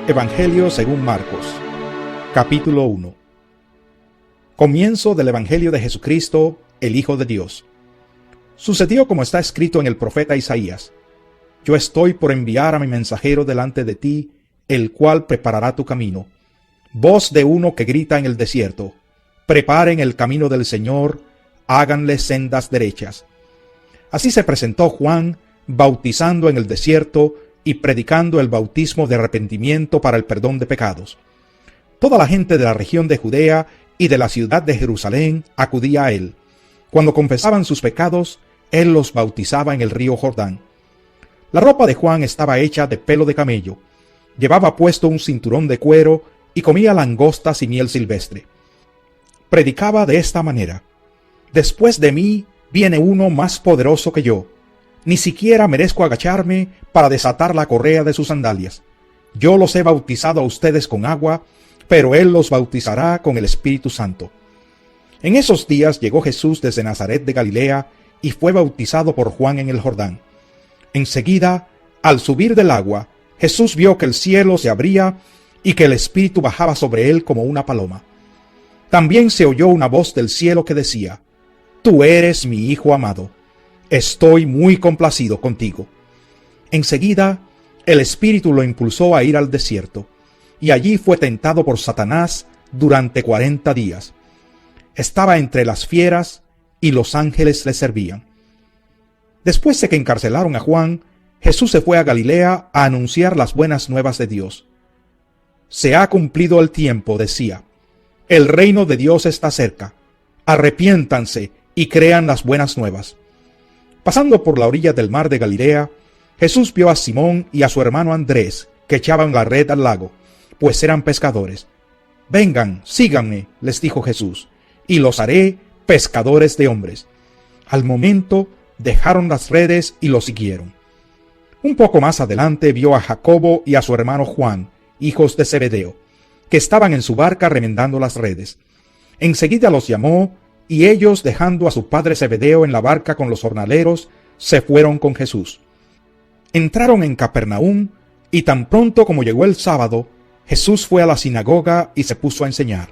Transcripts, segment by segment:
Evangelio según Marcos, capítulo 1. Comienzo del Evangelio de Jesucristo, el Hijo de Dios. Sucedió como está escrito en el profeta Isaías: Yo estoy por enviar a mi mensajero delante de ti, el cual preparará tu camino. Voz de uno que grita en el desierto: Preparen el camino del Señor, háganle sendas derechas. Así se presentó Juan, bautizando en el desierto y predicando el bautismo de arrepentimiento para el perdón de pecados. Toda la gente de la región de Judea y de la ciudad de Jerusalén acudía a él. Cuando confesaban sus pecados, él los bautizaba en el río Jordán. La ropa de Juan estaba hecha de pelo de camello, llevaba puesto un cinturón de cuero y comía langostas y miel silvestre. Predicaba de esta manera: Después de mí viene uno más poderoso que yo. Ni siquiera merezco agacharme para desatar la correa de sus sandalias. Yo los he bautizado a ustedes con agua, pero él los bautizará con el Espíritu Santo. En esos días llegó Jesús desde Nazaret de Galilea y fue bautizado por Juan en el Jordán. Enseguida, al subir del agua, Jesús vio que el cielo se abría y que el Espíritu bajaba sobre él como una paloma. También se oyó una voz del cielo que decía: Tú eres mi Hijo amado. Estoy muy complacido contigo. Enseguida, el Espíritu lo impulsó a ir al desierto, y allí fue tentado por Satanás durante 40 días. Estaba entre las fieras, y los ángeles le servían. Después de que encarcelaron a Juan, Jesús se fue a Galilea a anunciar las buenas nuevas de Dios. Se ha cumplido el tiempo, decía. El reino de Dios está cerca. Arrepiéntanse y crean las buenas nuevas. Pasando por la orilla del mar de Galilea, Jesús vio a Simón y a su hermano Andrés, que echaban la red al lago, pues eran pescadores. Vengan, síganme, les dijo Jesús, y los haré pescadores de hombres. Al momento dejaron las redes y lo siguieron. Un poco más adelante vio a Jacobo y a su hermano Juan, hijos de Zebedeo, que estaban en su barca remendando las redes. Enseguida los llamó, y ellos, dejando a su padre Zebedeo en la barca con los jornaleros, se fueron con Jesús. Entraron en Capernaum, y tan pronto como llegó el sábado, Jesús fue a la sinagoga y se puso a enseñar.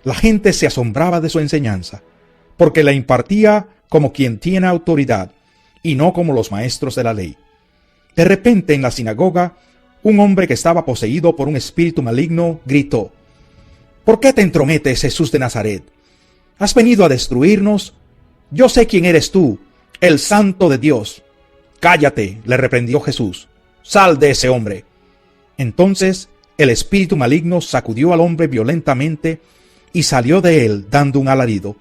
La gente se asombraba de su enseñanza, porque la impartía como quien tiene autoridad, y no como los maestros de la ley. De repente, en la sinagoga, un hombre que estaba poseído por un espíritu maligno gritó: ¿Por qué te entrometes, Jesús de Nazaret? ¿Has venido a destruirnos? Yo sé quién eres tú, el Santo de Dios. Cállate, le reprendió Jesús. Sal de ese hombre. Entonces el espíritu maligno sacudió al hombre violentamente y salió de él dando un alarido.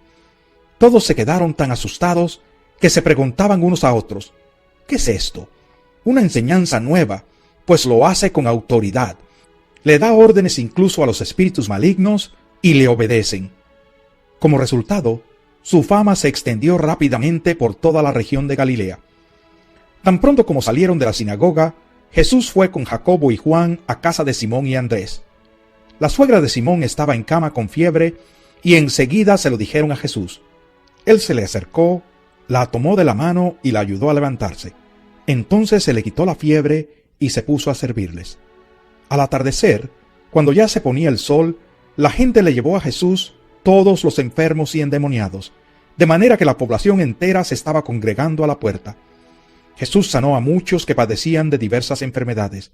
Todos se quedaron tan asustados que se preguntaban unos a otros: ¿Qué es esto? Una enseñanza nueva, pues lo hace con autoridad. Le da órdenes incluso a los espíritus malignos y le obedecen. Como resultado, su fama se extendió rápidamente por toda la región de Galilea. Tan pronto como salieron de la sinagoga, Jesús fue con Jacobo y Juan a casa de Simón y Andrés. La suegra de Simón estaba en cama con fiebre, y enseguida se lo dijeron a Jesús. Él se le acercó, la tomó de la mano y la ayudó a levantarse. Entonces se le quitó la fiebre y se puso a servirles. Al atardecer, cuando ya se ponía el sol, la gente le llevó a Jesús todos los enfermos y endemoniados, de manera que la población entera se estaba congregando a la puerta. Jesús sanó a muchos que padecían de diversas enfermedades.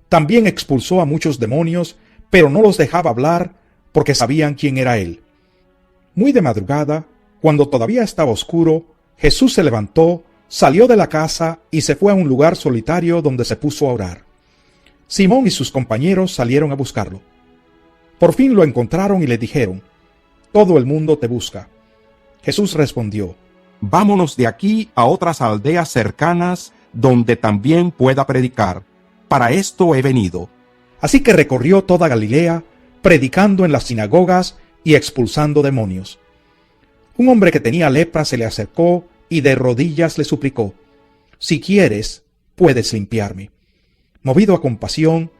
También expulsó a muchos demonios, pero no los dejaba hablar porque sabían quién era él. Muy de madrugada, cuando todavía estaba oscuro, Jesús se levantó, salió de la casa y se fue a un lugar solitario donde se puso a orar. Simón y sus compañeros salieron a buscarlo. Por fin lo encontraron y le dijeron: Todo el mundo te busca. Jesús respondió: Vámonos de aquí a otras aldeas cercanas donde también pueda predicar. Para esto he venido. Así que recorrió toda Galilea, predicando en las sinagogas y expulsando demonios. Un hombre que tenía lepra se le acercó y de rodillas le suplicó: Si quieres, puedes limpiarme. Movido a compasión,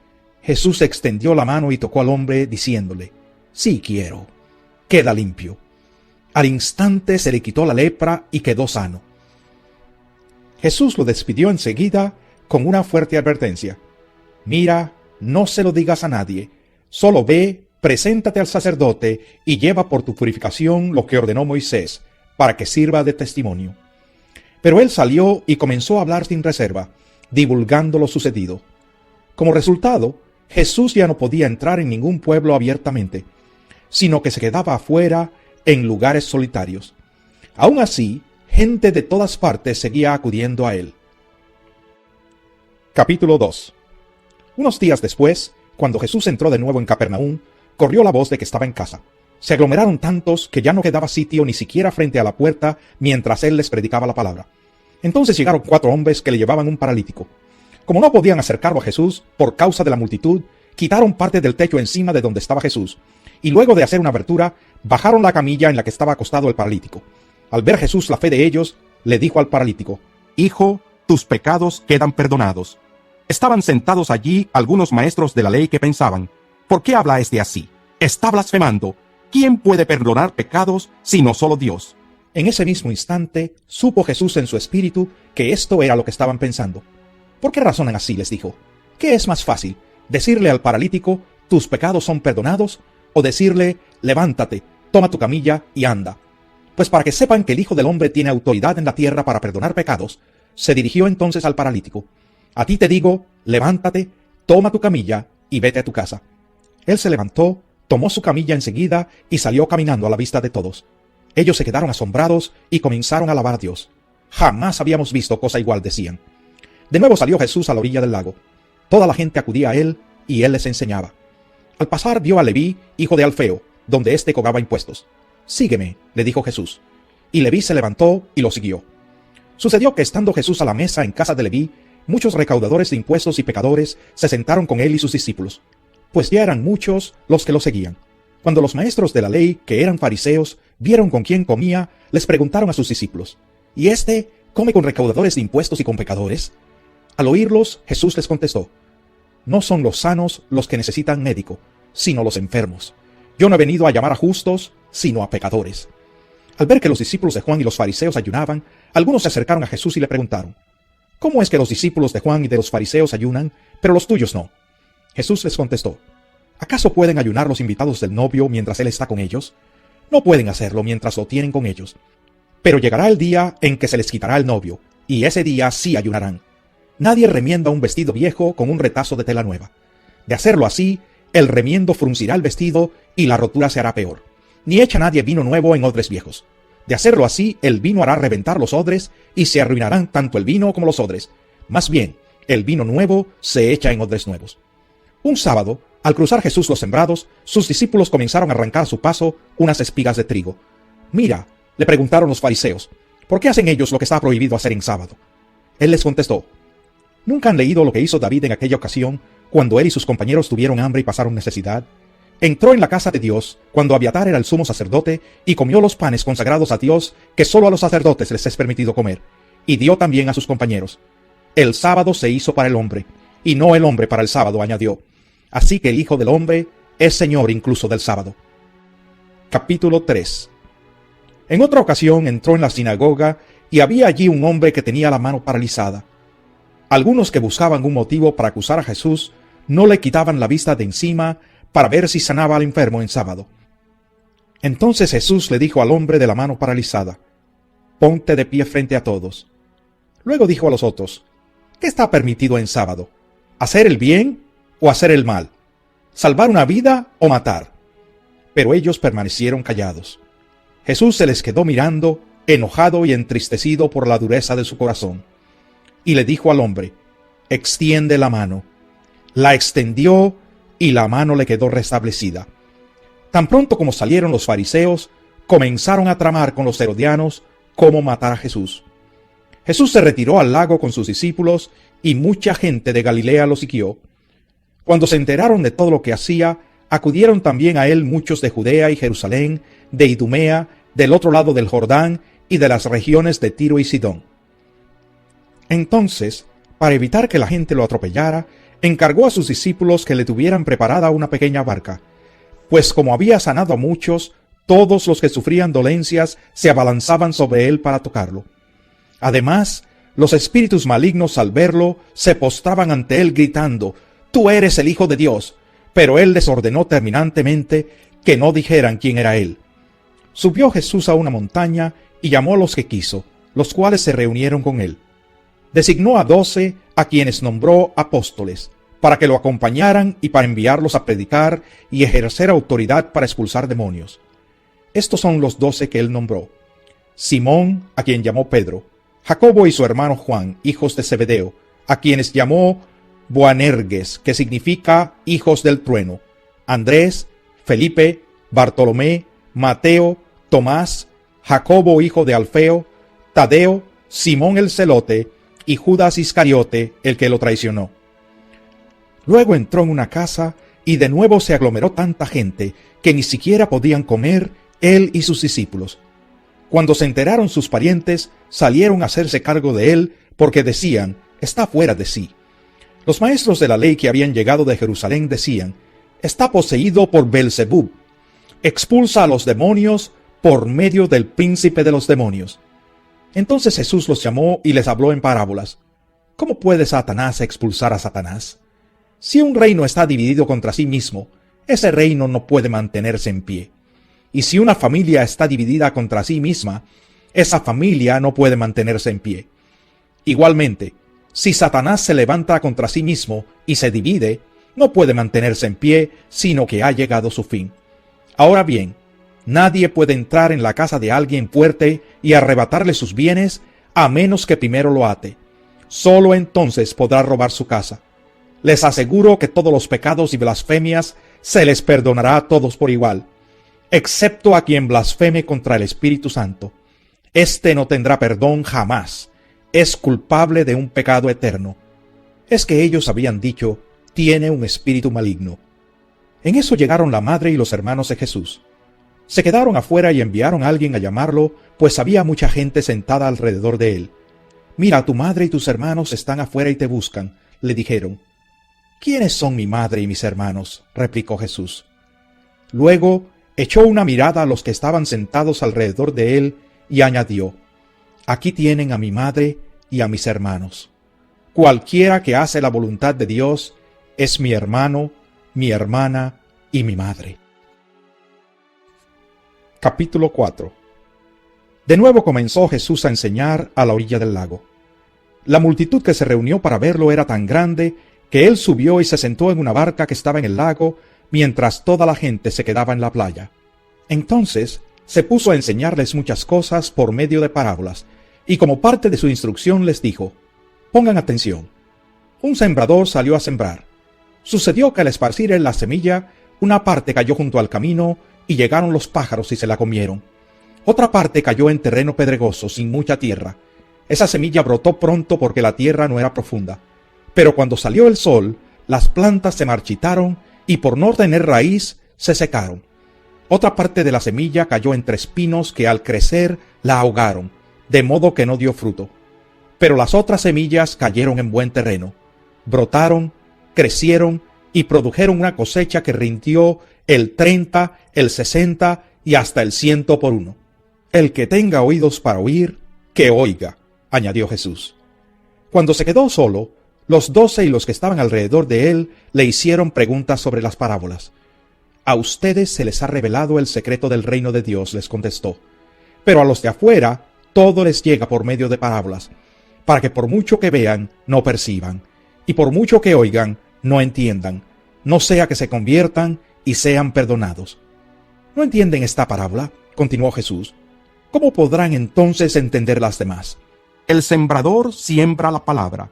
Jesús extendió la mano y tocó al hombre, diciéndole: Sí quiero. Queda limpio. Al instante se le quitó la lepra y quedó sano. Jesús lo despidió enseguida con una fuerte advertencia: Mira no se lo digas a nadie, solo ve, preséntate al sacerdote y lleva por tu purificación lo que ordenó Moisés, para que sirva de testimonio. Pero él salió y comenzó a hablar sin reserva, divulgando lo sucedido. Como resultado, Jesús ya no podía entrar en ningún pueblo abiertamente, sino que se quedaba afuera en lugares solitarios. Aún así, gente de todas partes seguía acudiendo a él. Capítulo 2. Unos días después, cuando Jesús entró de nuevo en Capernaum, corrió la voz de que estaba en casa. Se aglomeraron tantos que ya no quedaba sitio ni siquiera frente a la puerta mientras él les predicaba la palabra. Entonces llegaron 4 hombres que le llevaban un paralítico. Como no podían acercarlo a Jesús por causa de la multitud, quitaron parte del techo encima de donde estaba Jesús, y luego de hacer una abertura, bajaron la camilla en la que estaba acostado el paralítico. Al ver Jesús la fe de ellos, le dijo al paralítico: «Hijo, tus pecados quedan perdonados». Estaban sentados allí algunos maestros de la ley que pensaban: «¿Por qué habla este así? Está blasfemando. ¿Quién puede perdonar pecados sino solo Dios?». En ese mismo instante, supo Jesús en su espíritu que esto era lo que estaban pensando. «¿Por qué razonan así?», les dijo. «¿Qué es más fácil, decirle al paralítico, tus pecados son perdonados, o decirle, levántate, toma tu camilla y anda? Pues para que sepan que el Hijo del Hombre tiene autoridad en la tierra para perdonar pecados», se dirigió entonces al paralítico. «A ti te digo, levántate, toma tu camilla y vete a tu casa». Él se levantó, tomó su camilla enseguida y salió caminando a la vista de todos. Ellos se quedaron asombrados y comenzaron a alabar a Dios. «Jamás habíamos visto cosa igual», decían. De nuevo salió Jesús a la orilla del lago. Toda la gente acudía a él y él les enseñaba. Al pasar vio a Leví, hijo de Alfeo, donde éste cobraba impuestos. «Sígueme», le dijo Jesús. Y Leví se levantó y lo siguió. Sucedió que estando Jesús a la mesa en casa de Leví, muchos recaudadores de impuestos y pecadores se sentaron con él y sus discípulos, pues ya eran muchos los que lo seguían. Cuando los maestros de la ley, que eran fariseos, vieron con quién comía, les preguntaron a sus discípulos: «¿Y éste come con recaudadores de impuestos y con pecadores?». Al oírlos, Jesús les contestó: «No son los sanos los que necesitan médico, sino los enfermos. Yo no he venido a llamar a justos, sino a pecadores». Al ver que los discípulos de Juan y los fariseos ayunaban, algunos se acercaron a Jesús y le preguntaron: «¿Cómo es que los discípulos de Juan y de los fariseos ayunan, pero los tuyos no?». Jesús les contestó: «¿Acaso pueden ayunar los invitados del novio mientras él está con ellos? No pueden hacerlo mientras lo tienen con ellos. Pero llegará el día en que se les quitará el novio, y ese día sí ayunarán. Nadie remienda un vestido viejo con un retazo de tela nueva. De hacerlo así, el remiendo fruncirá el vestido y la rotura se hará peor. Ni echa nadie vino nuevo en odres viejos. De hacerlo así, el vino hará reventar los odres y se arruinarán tanto el vino como los odres. Más bien, el vino nuevo se echa en odres nuevos». Un sábado, al cruzar Jesús los sembrados, sus discípulos comenzaron a arrancar a su paso unas espigas de trigo. «Mira», le preguntaron los fariseos, «¿por qué hacen ellos lo que está prohibido hacer en sábado?». Él les contestó: «¿Nunca han leído lo que hizo David en aquella ocasión, cuando él y sus compañeros tuvieron hambre y pasaron necesidad? Entró en la casa de Dios, cuando Abiatar era el sumo sacerdote, y comió los panes consagrados a Dios, que solo a los sacerdotes les es permitido comer, y dio también a sus compañeros. El sábado se hizo para el hombre, y no el hombre para el sábado», añadió. «Así que el Hijo del Hombre es Señor incluso del sábado». Capítulo 3. En otra ocasión entró en la sinagoga y había allí un hombre que tenía la mano paralizada. Algunos que buscaban un motivo para acusar a Jesús no le quitaban la vista de encima para ver si sanaba al enfermo en sábado. Entonces Jesús le dijo al hombre de la mano paralizada: «Ponte de pie frente a todos». Luego dijo a los otros: «¿Qué está permitido en sábado? ¿Hacer el bien o hacer el mal? ¿Salvar una vida o matar?». Pero ellos permanecieron callados. Jesús se les quedó mirando, enojado y entristecido por la dureza de su corazón. Y le dijo al hombre: «Extiende la mano». La extendió y la mano le quedó restablecida. Tan pronto como salieron los fariseos, comenzaron a tramar con los herodianos cómo matar a Jesús. Jesús se retiró al lago con sus discípulos y mucha gente de Galilea lo siguió. Cuando se enteraron de todo lo que hacía, acudieron también a él muchos de Judea y Jerusalén, de Idumea, del otro lado del Jordán y de las regiones de Tiro y Sidón. Entonces, para evitar que la gente lo atropellara, encargó a sus discípulos que le tuvieran preparada una pequeña barca, pues como había sanado a muchos, todos los que sufrían dolencias se abalanzaban sobre él para tocarlo. Además, los espíritus malignos al verlo se postraban ante él gritando: tú eres el Hijo de Dios. Pero él les ordenó terminantemente que no dijeran quién era él. Subió Jesús a una montaña y llamó a los que quiso, los cuales se reunieron con él. Designó a 12, a quienes nombró apóstoles, para que lo acompañaran y para enviarlos a predicar y ejercer autoridad para expulsar demonios. Estos son los 12 que él nombró: Simón, a quien llamó Pedro; Jacobo y su hermano Juan, hijos de Zebedeo, a quienes llamó Boanerges, que significa hijos del trueno; Andrés, Felipe, Bartolomé, Mateo, Tomás, Jacobo hijo de Alfeo, Tadeo, Simón el celote y Judas Iscariote, el que lo traicionó. Luego entró en una casa y de nuevo se aglomeró tanta gente que ni siquiera podían comer él y sus discípulos. Cuando se enteraron sus parientes, salieron a hacerse cargo de él porque decían: está fuera de sí. Los maestros de la ley que habían llegado de Jerusalén decían: está poseído por Beelzebub. Expulsa a los demonios por medio del príncipe de los demonios. Entonces Jesús los llamó y les habló en parábolas. ¿Cómo puede Satanás expulsar a Satanás? Si un reino está dividido contra sí mismo, ese reino no puede mantenerse en pie. Y si una familia está dividida contra sí misma, esa familia no puede mantenerse en pie. Igualmente, si Satanás se levanta contra sí mismo y se divide, no puede mantenerse en pie, sino que ha llegado su fin. Ahora bien, nadie puede entrar en la casa de alguien fuerte y arrebatarle sus bienes, a menos que primero lo ate. Solo entonces podrá robar su casa. Les aseguro que todos los pecados y blasfemias se les perdonará a todos por igual, excepto a quien blasfeme contra el Espíritu Santo. Este no tendrá perdón jamás. Es culpable de un pecado eterno. Es que ellos habían dicho: tiene un espíritu maligno. En eso llegaron la madre y los hermanos de Jesús. Se quedaron afuera y enviaron a alguien a llamarlo, pues había mucha gente sentada alrededor de él. Mira, tu madre y tus hermanos están afuera y te buscan, le dijeron. ¿Quiénes son mi madre y mis hermanos?, replicó Jesús. Luego echó una mirada a los que estaban sentados alrededor de él y añadió: aquí tienen a mi madre y a mis hermanos. Cualquiera que hace la voluntad de Dios es mi hermano, mi hermana y mi madre. Capítulo 4. De nuevo comenzó Jesús a enseñar a la orilla del lago. La multitud que se reunió para verlo era tan grande que él subió y se sentó en una barca que estaba en el lago, mientras toda la gente se quedaba en la playa. Entonces se puso a enseñarles muchas cosas por medio de parábolas, y como parte de su instrucción les dijo: pongan atención. Un sembrador salió a sembrar. Sucedió que al esparcir la semilla, una parte cayó junto al camino, y llegaron los pájaros y se la comieron. Otra parte cayó en terreno pedregoso, sin mucha tierra. Esa semilla brotó pronto porque la tierra no era profunda. Pero cuando salió el sol, las plantas se marchitaron y por no tener raíz, se secaron. Otra parte de la semilla cayó entre espinos que al crecer la ahogaron, de modo que no dio fruto. Pero las otras semillas cayeron en buen terreno, brotaron, crecieron y produjeron una cosecha que rindió el 30, el 60 y hasta el 100 por uno. El que tenga oídos para oír, que oiga, añadió Jesús. Cuando se quedó solo, los 12 y los que estaban alrededor de él le hicieron preguntas sobre las parábolas. A ustedes se les ha revelado el secreto del reino de Dios, les contestó. Pero a los de afuera todo les llega por medio de parábolas, para que por mucho que vean, no perciban, y por mucho que oigan, no entiendan, no sea que se conviertan y sean perdonados. ¿No entienden esta parábola?, continuó Jesús. ¿Cómo podrán entonces entender las demás? El sembrador siembra la palabra.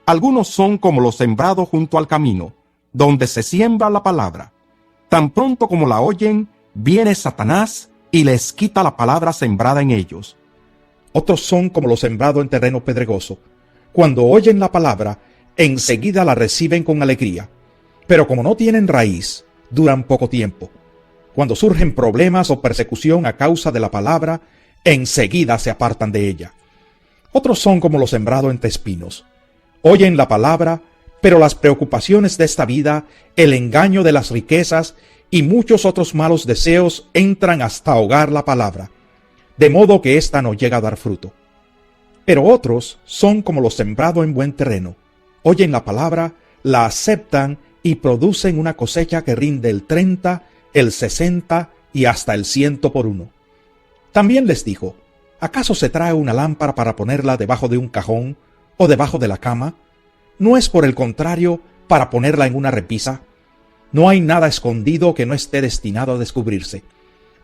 Algunos son como los sembrados junto al camino, donde se siembra la palabra. Tan pronto como la oyen, viene Satanás y les quita la palabra sembrada en ellos. Otros son como los sembrados en terreno pedregoso. Cuando oyen la palabra, enseguida la reciben con alegría. Pero como no tienen raíz, duran poco tiempo. Cuando surgen problemas o persecución a causa de la palabra, enseguida se apartan de ella. Otros son como los sembrados entre espinos. Oyen la palabra, pero las preocupaciones de esta vida, el engaño de las riquezas y muchos otros malos deseos entran hasta ahogar la palabra, de modo que ésta no llega a dar fruto. Pero otros son como los sembrados en buen terreno. Oyen la palabra, la aceptan y producen una cosecha que rinde el 30, el 60 y hasta el 100 por uno. También les dijo: ¿acaso se trae una lámpara para ponerla debajo de un cajón o debajo de la cama? ¿No es por el contrario para ponerla en una repisa? No hay nada escondido que no esté destinado a descubrirse.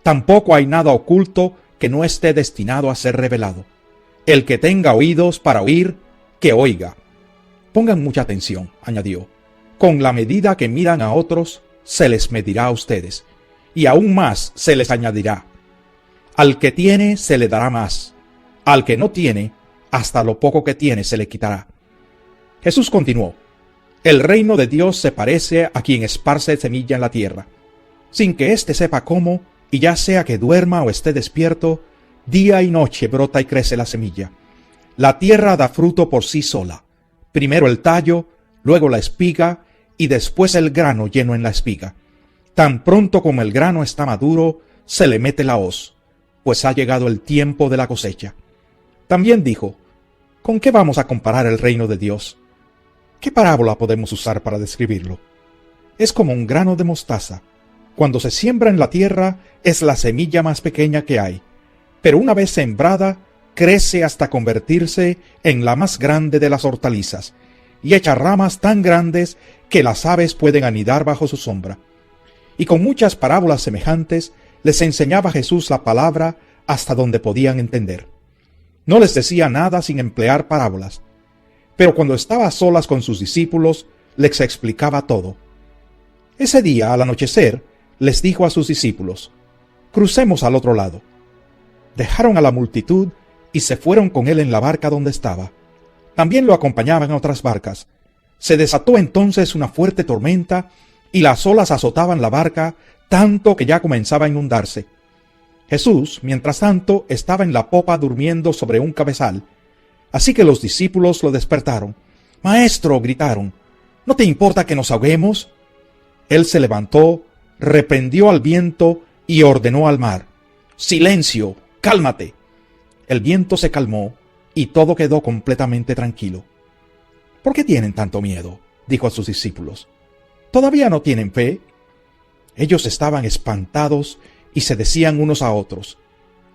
Tampoco hay nada oculto que no esté destinado a ser revelado. El que tenga oídos para oír, que oiga. Pongan mucha atención, añadió. Con la medida que midan a otros, se les medirá a ustedes, y aún más se les añadirá. Al que tiene, se le dará más. Al que no tiene, hasta lo poco que tiene se le quitará. Jesús continuó: el reino de Dios se parece a quien esparce semilla en la tierra, sin que éste sepa cómo, y ya sea que duerma o esté despierto, día y noche brota y crece la semilla. La tierra da fruto por sí sola, primero el tallo, luego la espiga, y después el grano lleno en la espiga. Tan pronto como el grano está maduro, se le mete la hoz, pues ha llegado el tiempo de la cosecha. También dijo: ¿con qué vamos a comparar el reino de Dios? ¿Qué parábola podemos usar para describirlo? Es como un grano de mostaza. Cuando se siembra en la tierra, es la semilla más pequeña que hay, pero una vez sembrada, crece hasta convertirse en la más grande de las hortalizas, y echa ramas tan grandes que las aves pueden anidar bajo su sombra. Y con muchas parábolas semejantes, les enseñaba Jesús la palabra hasta donde podían entender. No les decía nada sin emplear parábolas, pero cuando estaba a solas con sus discípulos, les explicaba todo. Ese día, al anochecer, les dijo a sus discípulos: crucemos al otro lado. Dejaron a la multitud y se fueron con él en la barca donde estaba. También lo acompañaban otras barcas. Se desató entonces una fuerte tormenta, y las olas azotaban la barca tanto que ya comenzaba a inundarse. Jesús, mientras tanto, estaba en la popa durmiendo sobre un cabezal. Así que los discípulos lo despertaron. «Maestro», gritaron, «¿no te importa que nos ahoguemos?» Él se levantó, reprendió al viento y ordenó al mar: «Silencio, cálmate». El viento se calmó y todo quedó completamente tranquilo. «¿Por qué tienen tanto miedo?», dijo a sus discípulos. «¿Todavía no tienen fe?». Ellos estaban espantados y se decían unos a otros: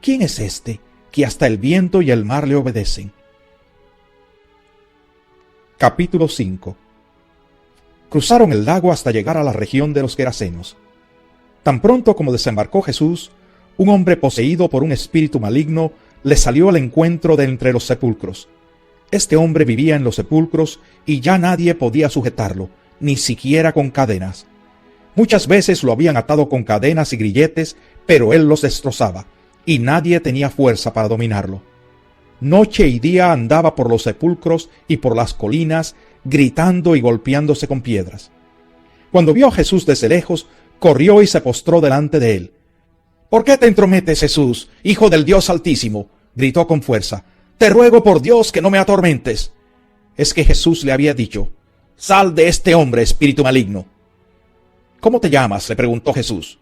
«¿Quién es este que hasta el viento y el mar le obedecen?». Capítulo 5. Cruzaron el lago hasta llegar a la región de los Gerasenos. Tan pronto como desembarcó Jesús, un hombre poseído por un espíritu maligno le salió al encuentro de entre los sepulcros. Este hombre vivía en los sepulcros y ya nadie podía sujetarlo, ni siquiera con cadenas. Muchas veces lo habían atado con cadenas y grilletes, pero él los destrozaba, y nadie tenía fuerza para dominarlo. Noche y día andaba por los sepulcros y por las colinas, gritando y golpeándose con piedras. Cuando vio a Jesús desde lejos, corrió y se postró delante de él. «¿Por qué te entrometes, Jesús, Hijo del Dios Altísimo?», gritó con fuerza. «Te ruego por Dios que no me atormentes». Es que Jesús le había dicho: «Sal de este hombre, espíritu maligno». «¿Cómo te llamas?», le preguntó Jesús.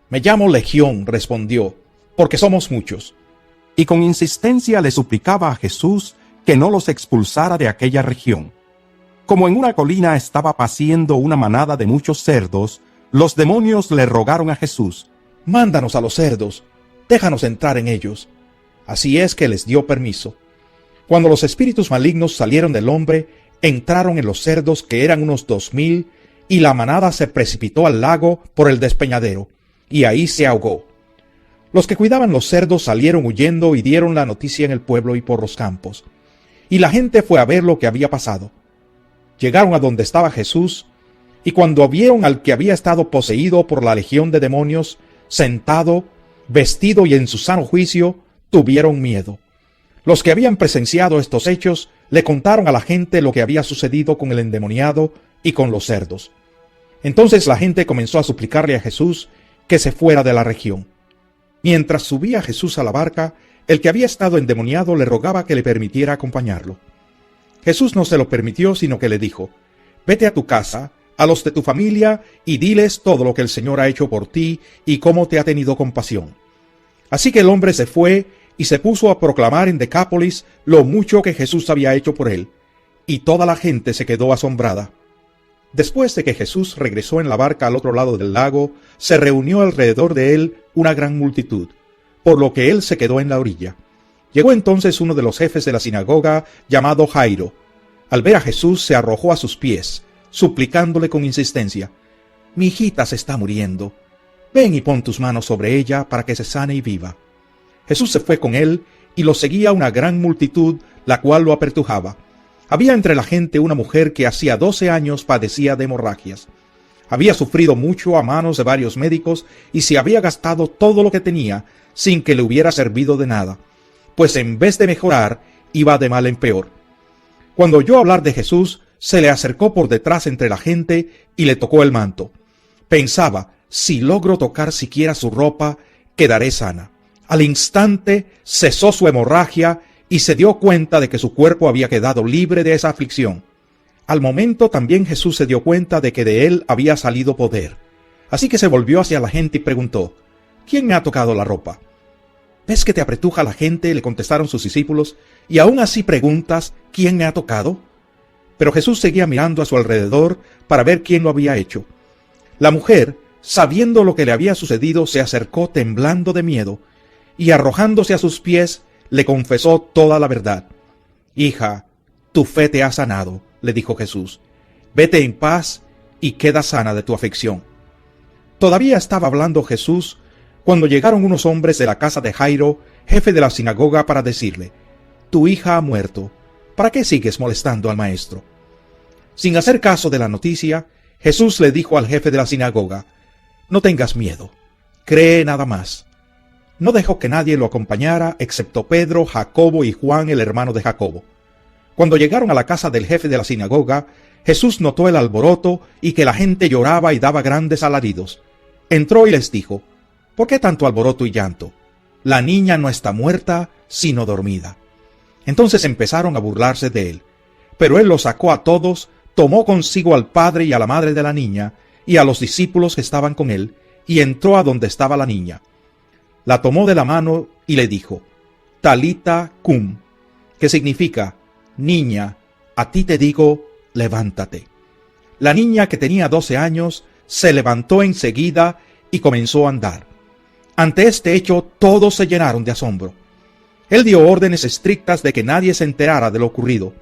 «Me llamo Legión», respondió, «porque somos muchos». Y con insistencia le suplicaba a Jesús que no los expulsara de aquella región. Como en una colina estaba paciendo una manada de muchos cerdos, los demonios le rogaron a Jesús: «Mándanos a los cerdos, déjanos entrar en ellos». Así es que les dio permiso. Cuando los espíritus malignos salieron del hombre, entraron en los cerdos, que eran unos 2000, y la manada se precipitó al lago por el despeñadero, y ahí se ahogó. Los que cuidaban los cerdos salieron huyendo y dieron la noticia en el pueblo y por los campos. Y la gente fue a ver lo que había pasado. Llegaron a donde estaba Jesús, y cuando vieron al que había estado poseído por la legión de demonios, sentado, vestido y en su sano juicio, tuvieron miedo. Los que habían presenciado estos hechos le contaron a la gente lo que había sucedido con el endemoniado y con los cerdos. Entonces la gente comenzó a suplicarle a Jesús que se fuera de la región. Mientras subía Jesús a la barca, el que había estado endemoniado le rogaba que le permitiera acompañarlo. Jesús no se lo permitió, sino que le dijo: «Vete a tu casa, a los de tu familia, y diles todo lo que el Señor ha hecho por ti y cómo te ha tenido compasión». Así que el hombre se fue y se puso a proclamar en Decápolis lo mucho que Jesús había hecho por él, y toda la gente se quedó asombrada. Después de que Jesús regresó en la barca al otro lado del lago, se reunió alrededor de él una gran multitud, por lo que él se quedó en la orilla. Llegó entonces uno de los jefes de la sinagoga, llamado Jairo. Al ver a Jesús, se arrojó a sus pies, suplicándole con insistencia: «Mi hijita se está muriendo. Ven y pon tus manos sobre ella para que se sane y viva». Jesús se fue con él, y lo seguía una gran multitud, la cual lo apertujaba. Había entre la gente una mujer que hacía 12 años padecía de hemorragias. Había sufrido mucho a manos de varios médicos y se había gastado todo lo que tenía sin que le hubiera servido de nada, pues en vez de mejorar, iba de mal en peor. Cuando oyó hablar de Jesús, se le acercó por detrás entre la gente y le tocó el manto. Pensaba: si logro tocar siquiera su ropa, quedaré sana. Al instante cesó su hemorragia y se dio cuenta de que su cuerpo había quedado libre de esa aflicción. Al momento también Jesús se dio cuenta de que de él había salido poder. Así que se volvió hacia la gente y preguntó: «¿Quién me ha tocado la ropa?» «¿Ves que te apretuja la gente?», le contestaron sus discípulos, «y aún así preguntas: ¿quién me ha tocado?». Pero Jesús seguía mirando a su alrededor para ver quién lo había hecho. La mujer, sabiendo lo que le había sucedido, se acercó temblando de miedo y, arrojándose a sus pies, le confesó toda la verdad. «Hija, tu fe te ha sanado», le dijo Jesús. «Vete en paz y queda sana de tu aflicción». Todavía estaba hablando Jesús cuando llegaron unos hombres de la casa de Jairo, jefe de la sinagoga, para decirle: «Tu hija ha muerto. ¿Para qué sigues molestando al maestro?». Sin hacer caso de la noticia, Jesús le dijo al jefe de la sinagoga: «No tengas miedo, cree nada más». No dejó que nadie lo acompañara excepto Pedro, Jacobo y Juan, el hermano de Jacobo. Cuando llegaron a la casa del jefe de la sinagoga, Jesús notó el alboroto y que la gente lloraba y daba grandes alaridos. Entró y les dijo: «¿Por qué tanto alboroto y llanto? La niña no está muerta, sino dormida». Entonces empezaron a burlarse de él. Pero él los sacó a todos, tomó consigo al padre y a la madre de la niña, y a los discípulos que estaban con él, y entró a donde estaba la niña. La tomó de la mano y le dijo: «Talita cum», que significa: «Niña, a ti te digo, levántate». La niña, que tenía 12 años, se levantó enseguida y comenzó a andar. Ante este hecho, todos se llenaron de asombro. Él dio órdenes estrictas de que nadie se enterara de lo ocurrido,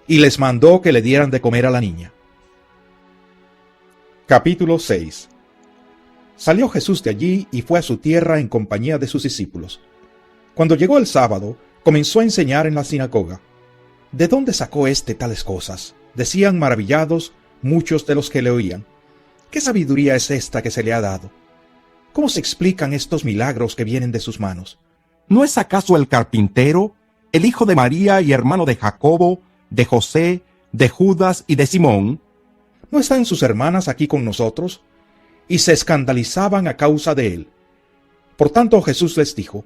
y les mandó que le dieran de comer a la niña. Capítulo 6. Salió Jesús de allí y fue a su tierra en compañía de sus discípulos. Cuando llegó el sábado, comenzó a enseñar en la sinagoga. «¿De dónde sacó éste tales cosas?», decían maravillados muchos de los que le oían. «¿Qué sabiduría es esta que se le ha dado? ¿Cómo se explican estos milagros que vienen de sus manos? ¿No es acaso el carpintero, el hijo de María y hermano de Jacobo, de José, de Judas y de Simón? ¿No están sus hermanas aquí con nosotros?». Y se escandalizaban a causa de él. Por tanto Jesús les dijo: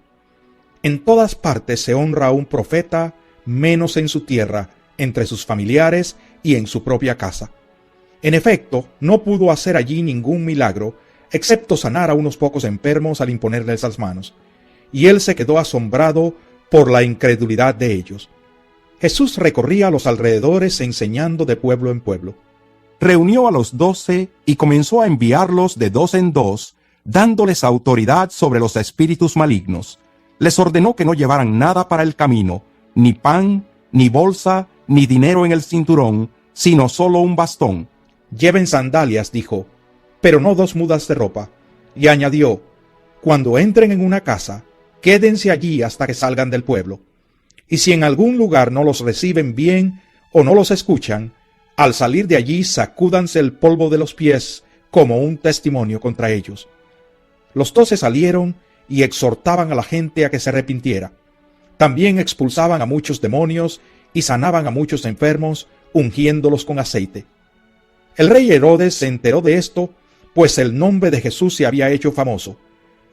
«En todas partes se honra a un profeta, menos en su tierra, entre sus familiares y en su propia casa». En efecto, no pudo hacer allí ningún milagro, excepto sanar a unos pocos enfermos al imponerles las manos, y él se quedó asombrado por la incredulidad de ellos. Jesús recorría los alrededores enseñando de pueblo en pueblo. Reunió a los 12 y comenzó a enviarlos de 2 en 2, dándoles autoridad sobre los espíritus malignos. Les ordenó que no llevaran nada para el camino, ni pan, ni bolsa, ni dinero en el cinturón, sino solo un bastón. «Lleven sandalias», dijo, «pero no 2 mudas de ropa». Y añadió: «Cuando entren en una casa, quédense allí hasta que salgan del pueblo. Y si en algún lugar no los reciben bien o no los escuchan, al salir de allí sacúdanse el polvo de los pies como un testimonio contra ellos». Los 12 salieron y exhortaban a la gente a que se arrepintiera. También expulsaban a muchos demonios y sanaban a muchos enfermos, ungiéndolos con aceite. El rey Herodes se enteró de esto, pues el nombre de Jesús se había hecho famoso.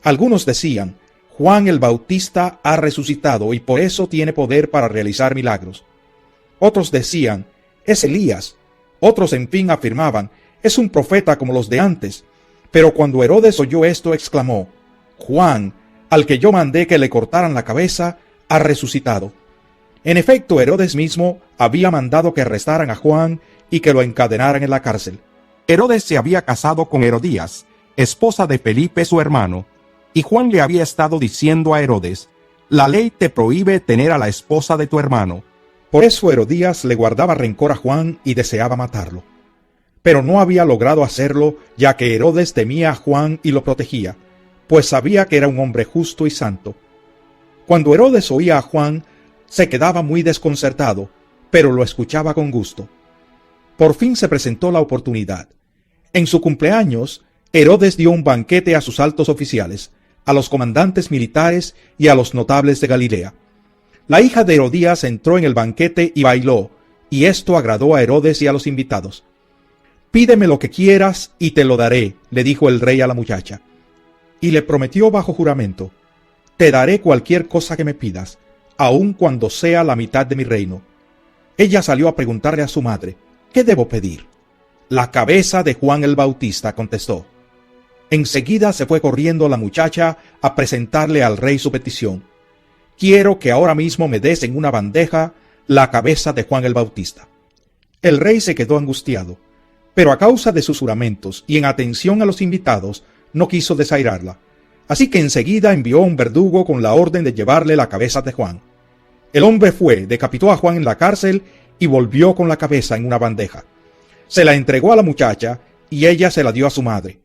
Algunos decían: «Juan el Bautista ha resucitado y por eso tiene poder para realizar milagros». Otros decían: «Es Elías». Otros, en fin, afirmaban: «Es un profeta como los de antes». Pero cuando Herodes oyó esto, exclamó: «Juan, al que yo mandé que le cortaran la cabeza, ha resucitado». En efecto, Herodes mismo había mandado que arrestaran a Juan y que lo encadenaran en la cárcel. Herodes se había casado con Herodías, esposa de Felipe su hermano, y Juan le había estado diciendo a Herodes: la ley te prohíbe tener a la esposa de tu hermano. Por eso Herodías le guardaba rencor a Juan y deseaba matarlo. Pero no había logrado hacerlo, ya que Herodes temía a Juan y lo protegía, pues sabía que era un hombre justo y santo. Cuando Herodes oía a Juan, se quedaba muy desconcertado, pero lo escuchaba con gusto. Por fin se presentó la oportunidad. En su cumpleaños, Herodes dio un banquete a sus altos oficiales, a los comandantes militares y a los notables de Galilea. La hija de Herodías entró en el banquete y bailó, y esto agradó a Herodes y a los invitados. «Pídeme lo que quieras y te lo daré», le dijo el rey a la muchacha. Y le prometió bajo juramento: «Te daré cualquier cosa que me pidas, aun cuando sea la mitad de mi reino». Ella salió a preguntarle a su madre: «¿Qué debo pedir?». «La cabeza de Juan el Bautista», contestó. Enseguida se fue corriendo la muchacha a presentarle al rey su petición: «Quiero que ahora mismo me des en una bandeja la cabeza de Juan el Bautista». El rey se quedó angustiado, pero a causa de sus juramentos y en atención a los invitados, no quiso desairarla. Así que enseguida envió un verdugo con la orden de llevarle la cabeza de Juan. El hombre fue, decapitó a Juan en la cárcel y volvió con la cabeza en una bandeja. Se la entregó a la muchacha y ella se la dio a su madre.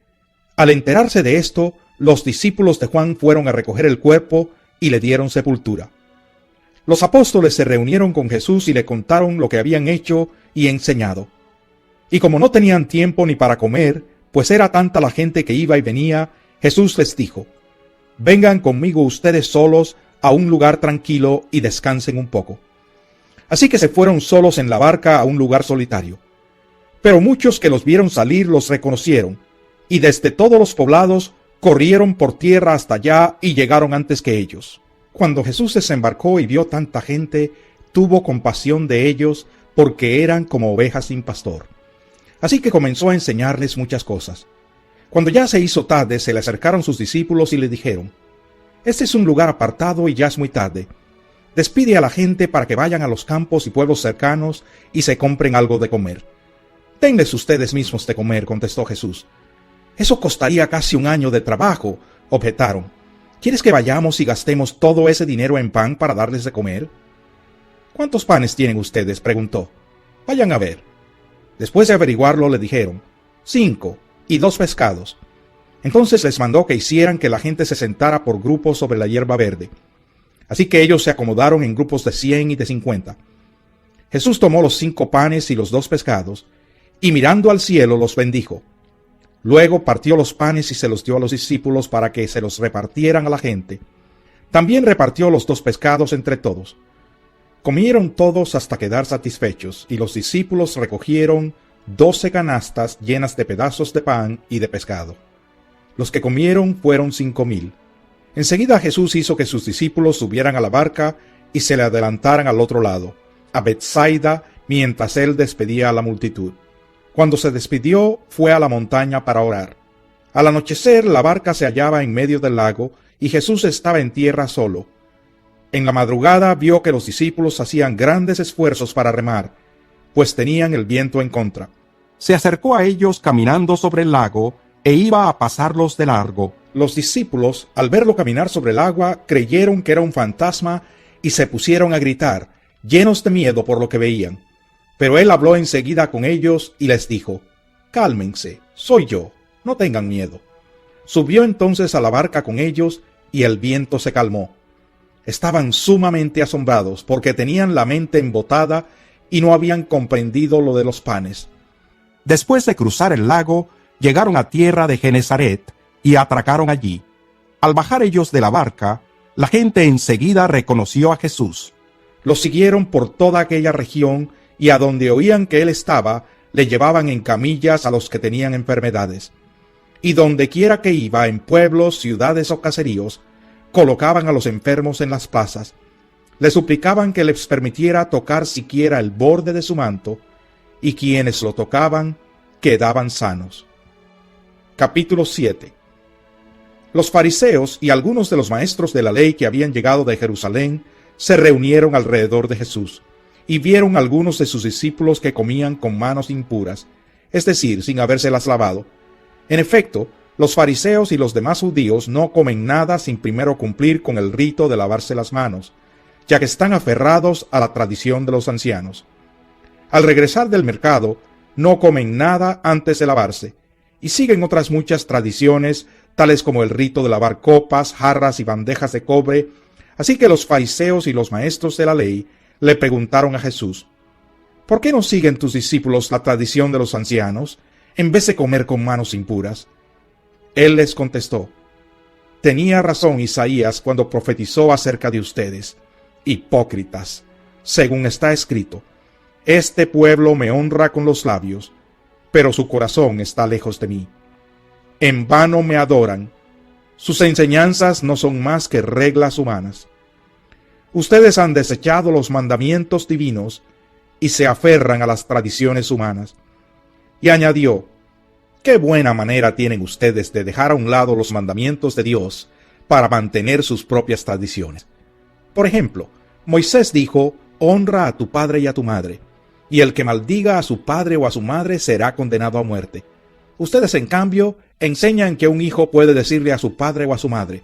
Al enterarse de esto, los discípulos de Juan fueron a recoger el cuerpo y le dieron sepultura. Los apóstoles se reunieron con Jesús y le contaron lo que habían hecho y enseñado. Y como no tenían tiempo ni para comer, pues era tanta la gente que iba y venía, Jesús les dijo: «Vengan conmigo ustedes solos a un lugar tranquilo y descansen un poco». Así que se fueron solos en la barca a un lugar solitario. Pero muchos que los vieron salir los reconocieron, y desde todos los poblados corrieron por tierra hasta allá y llegaron antes que ellos. Cuando Jesús desembarcó y vio tanta gente, tuvo compasión de ellos, porque eran como ovejas sin pastor. Así que comenzó a enseñarles muchas cosas. Cuando ya se hizo tarde, se le acercaron sus discípulos y le dijeron: «Este es un lugar apartado y ya es muy tarde. Despide a la gente para que vayan a los campos y pueblos cercanos y se compren algo de comer». «Denles ustedes mismos de comer», contestó Jesús. «Eso costaría casi un año de trabajo», objetaron. «¿Quieres que vayamos y gastemos todo ese dinero en pan para darles de comer?» «¿Cuántos panes tienen ustedes?», preguntó. «Vayan a ver». Después de averiguarlo, le dijeron: 5 y 2 pescados. Entonces les mandó que hicieran que la gente se sentara por grupos sobre la hierba verde. Así que ellos se acomodaron en grupos de 100 y de 50. Jesús tomó los 5 panes y los 2 pescados, y mirando al cielo los bendijo. Luego partió los panes y se los dio a los discípulos para que se los repartieran a la gente. También repartió los 2 pescados entre todos. Comieron todos hasta quedar satisfechos, y los discípulos recogieron 12 canastas llenas de pedazos de pan y de pescado. Los que comieron fueron 5,000. Enseguida Jesús hizo que sus discípulos subieran a la barca y se le adelantaran al otro lado, a Betsaida, mientras él despedía a la multitud. Cuando se despidió, fue a la montaña para orar. Al anochecer, la barca se hallaba en medio del lago, y Jesús estaba en tierra solo. En la madrugada vio que los discípulos hacían grandes esfuerzos para remar, pues tenían el viento en contra. Se acercó a ellos caminando sobre el lago e iba a pasarlos de largo. Los discípulos, al verlo caminar sobre el agua, creyeron que era un fantasma y se pusieron a gritar, llenos de miedo por lo que veían. Pero él habló enseguida con ellos y les dijo: «Cálmense, soy yo, no tengan miedo». Subió entonces a la barca con ellos y el viento se calmó. Estaban sumamente asombrados porque tenían la mente embotada y no habían comprendido lo de los panes. Después de cruzar el lago, llegaron a tierra de Genesaret y atracaron allí. Al bajar ellos de la barca, la gente enseguida reconoció a Jesús. Lo siguieron por toda aquella región y a donde oían que él estaba, le llevaban en camillas a los que tenían enfermedades. Y donde quiera que iba, en pueblos, ciudades o caseríos, colocaban a los enfermos en las plazas. Le suplicaban que les permitiera tocar siquiera el borde de su manto, y quienes lo tocaban quedaban sanos. Capítulo 7. Los fariseos y algunos de los maestros de la ley que habían llegado de Jerusalén se reunieron alrededor de Jesús, y vieron algunos de sus discípulos que comían con manos impuras, es decir, sin habérselas lavado. En efecto, los fariseos y los demás judíos no comen nada sin primero cumplir con el rito de lavarse las manos, ya que están aferrados a la tradición de los ancianos. Al regresar del mercado, no comen nada antes de lavarse, y siguen otras muchas tradiciones, tales como el rito de lavar copas, jarras y bandejas de cobre. Así que los fariseos y los maestros de la ley le preguntaron a Jesús: ¿por qué no siguen tus discípulos la tradición de los ancianos, en vez de comer con manos impuras? Él les contestó: tenía razón Isaías cuando profetizó acerca de ustedes, hipócritas, según está escrito: este pueblo me honra con los labios, pero su corazón está lejos de mí. En vano me adoran, sus enseñanzas no son más que reglas humanas. Ustedes han desechado los mandamientos divinos y se aferran a las tradiciones humanas. Y añadió: qué buena manera tienen ustedes de dejar a un lado los mandamientos de Dios para mantener sus propias tradiciones. Por ejemplo, Moisés dijo: honra a tu padre y a tu madre, y el que maldiga a su padre o a su madre será condenado a muerte. Ustedes, en cambio, enseñan que un hijo puede decirle a su padre o a su madre: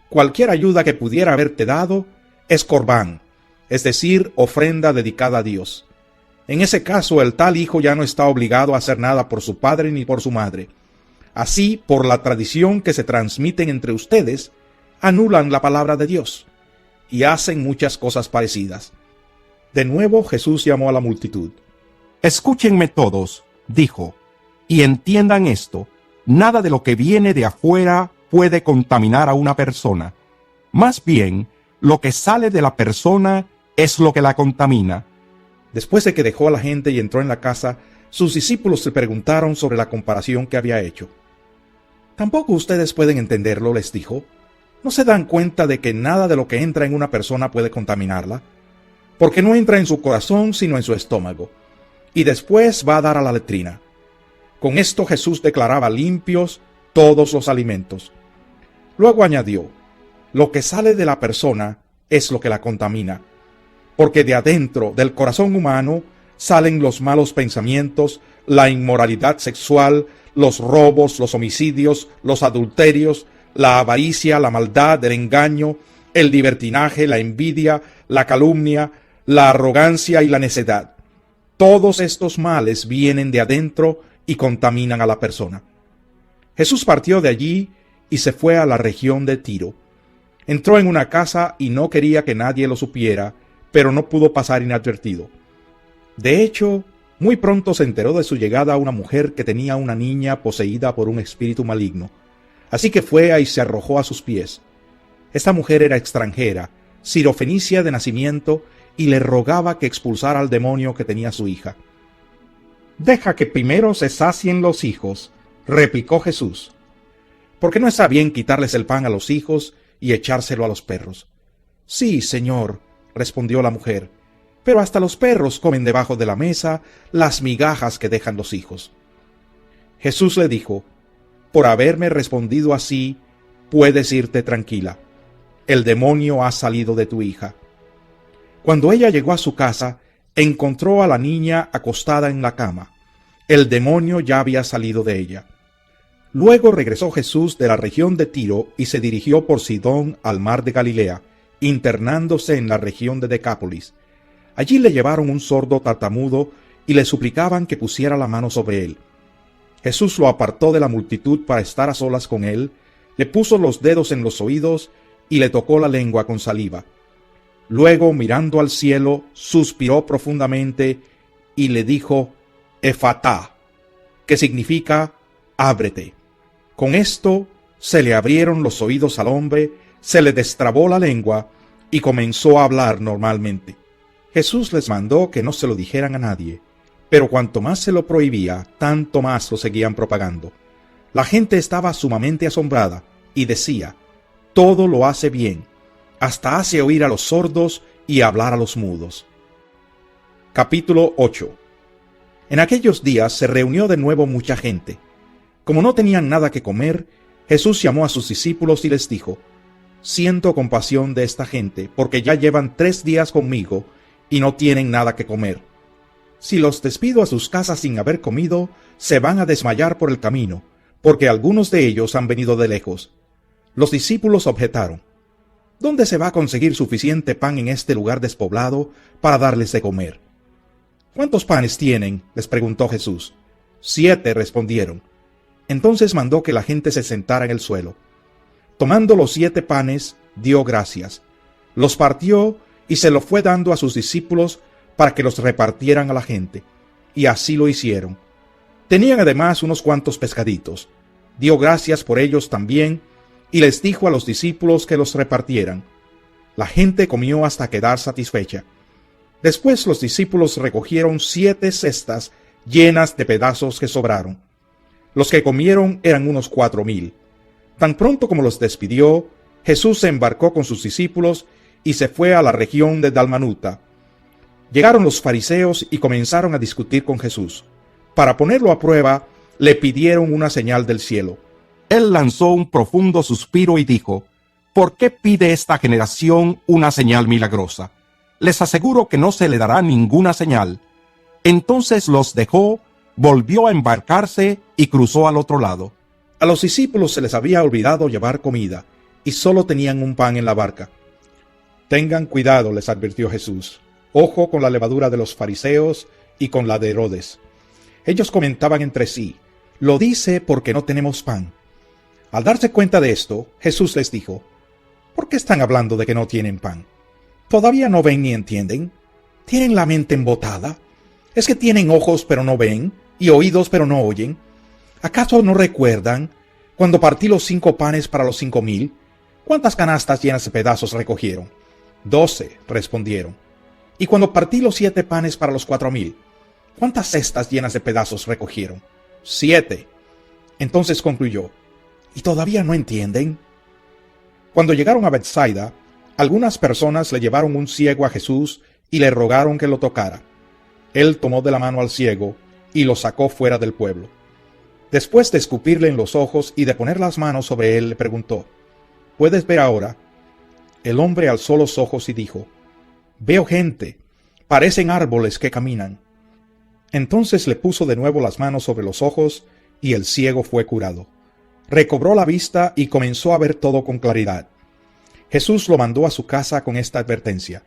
cualquier ayuda que pudiera haberte dado es corbán, es decir, ofrenda dedicada a Dios. En ese caso, el tal hijo ya no está obligado a hacer nada por su padre ni por su madre. Así, por la tradición que se transmiten entre ustedes, anulan la palabra de Dios y hacen muchas cosas parecidas. De nuevo Jesús llamó a la multitud. Escúchenme todos, dijo, y entiendan esto: nada de lo que viene de afuera puede contaminar a una persona. Más bien, lo que sale de la persona es lo que la contamina. Después de que dejó a la gente y entró en la casa, sus discípulos le preguntaron sobre la comparación que había hecho. ¿Tampoco ustedes pueden entenderlo?, les dijo. ¿No se dan cuenta de que nada de lo que entra en una persona puede contaminarla? Porque no entra en su corazón sino en su estómago, y después va a dar a la letrina. Con esto Jesús declaraba limpios todos los alimentos. Luego añadió: lo que sale de la persona es lo que la contamina, porque de adentro del corazón humano salen los malos pensamientos, la inmoralidad sexual, los robos, los homicidios, los adulterios, la avaricia, la maldad, el engaño, el libertinaje, la envidia, la calumnia, la arrogancia y la necedad. Todos estos males vienen de adentro y contaminan a la persona. Jesús partió de allí y se fue a la región de Tiro. Entró en una casa y no quería que nadie lo supiera, pero no pudo pasar inadvertido. De hecho, muy pronto se enteró de su llegada una mujer que tenía una niña poseída por un espíritu maligno. Así que fue y se arrojó a sus pies. Esta mujer era extranjera, sirofenicia de nacimiento, y le rogaba que expulsara al demonio que tenía su hija. «Deja que primero se sacien los hijos», replicó Jesús. «Porque no está bien quitarles el pan a los hijos y echárselo a los perros». «Sí, Señor», respondió la mujer, «pero hasta los perros comen debajo de la mesa las migajas que dejan los hijos». Jesús le dijo: «Por haberme respondido así, puedes irte tranquila. El demonio ha salido de tu hija». Cuando ella llegó a su casa, encontró a la niña acostada en la cama. El demonio ya había salido de ella. Luego regresó Jesús de la región de Tiro y se dirigió por Sidón al mar de Galilea, internándose en la región de Decápolis. Allí le llevaron un sordo tartamudo y le suplicaban que pusiera la mano sobre él. Jesús lo apartó de la multitud para estar a solas con él, le puso los dedos en los oídos y le tocó la lengua con saliva. Luego, mirando al cielo, suspiró profundamente y le dijo: «Efatá», que significa «ábrete». Con esto se le abrieron los oídos al hombre, se le destrabó la lengua y comenzó a hablar normalmente. Jesús les mandó que no se lo dijeran a nadie, pero cuanto más se lo prohibía, tanto más lo seguían propagando. La gente estaba sumamente asombrada y decía: «Todo lo hace bien, hasta hace oír a los sordos y hablar a los mudos». Capítulo 8. En aquellos días se reunió de nuevo mucha gente. Como no tenían nada que comer, Jesús llamó a sus discípulos y les dijo: «Siento compasión de esta gente, porque ya llevan 3 días conmigo y no tienen nada que comer». Si los despido a sus casas sin haber comido, se van a desmayar por el camino, porque algunos de ellos han venido de lejos. Los discípulos objetaron: ¿Dónde se va a conseguir suficiente pan en este lugar despoblado para darles de comer? ¿Cuántos panes tienen?, les preguntó Jesús. 7, respondieron. Entonces mandó que la gente se sentara en el suelo. Tomando los 7 panes, dio gracias, los partió y se los fue dando a sus discípulos para que los repartieran a la gente, y así lo hicieron. Tenían además unos cuantos pescaditos. Dio gracias por ellos también, y les dijo a los discípulos que los repartieran. La gente comió hasta quedar satisfecha. Después los discípulos recogieron 7 cestas llenas de pedazos que sobraron. Los que comieron eran unos 4,000. Tan pronto como los despidió, Jesús se embarcó con sus discípulos y se fue a la región de Dalmanuta. Llegaron los fariseos y comenzaron a discutir con Jesús. Para ponerlo a prueba, le pidieron una señal del cielo. Él lanzó un profundo suspiro y dijo: ¿Por qué pide esta generación una señal milagrosa? Les aseguro que no se le dará ninguna señal. Entonces los dejó, volvió a embarcarse y cruzó al otro lado. A los discípulos se les había olvidado llevar comida, y solo tenían un pan en la barca. Tengan cuidado, les advirtió Jesús. Ojo con la levadura de los fariseos y con la de Herodes. Ellos comentaban entre sí: lo dice porque no tenemos pan. Al darse cuenta de esto, Jesús les dijo: ¿por qué están hablando de que no tienen pan? ¿Todavía no ven ni entienden? ¿Tienen la mente embotada? ¿Es que tienen ojos pero no ven, y oídos pero no oyen? ¿Acaso no recuerdan cuando partí los 5 panes para los 5,000? ¿Cuántas canastas llenas de pedazos recogieron? 12, respondieron. ¿Y cuando partí los 7 panes para los 4,000? ¿Cuántas cestas llenas de pedazos recogieron? 7. Entonces concluyó: ¿y todavía no entienden? Cuando llegaron a Betsaida, algunas personas le llevaron un ciego a Jesús y le rogaron que lo tocara. Él tomó de la mano al ciego y lo sacó fuera del pueblo. Después de escupirle en los ojos y de poner las manos sobre él, le preguntó: ¿puedes ver ahora? El hombre alzó los ojos y dijo: veo gente, parecen árboles que caminan. Entonces le puso de nuevo las manos sobre los ojos y el ciego fue curado. Recobró la vista y comenzó a ver todo con claridad. Jesús lo mandó a su casa con esta advertencia: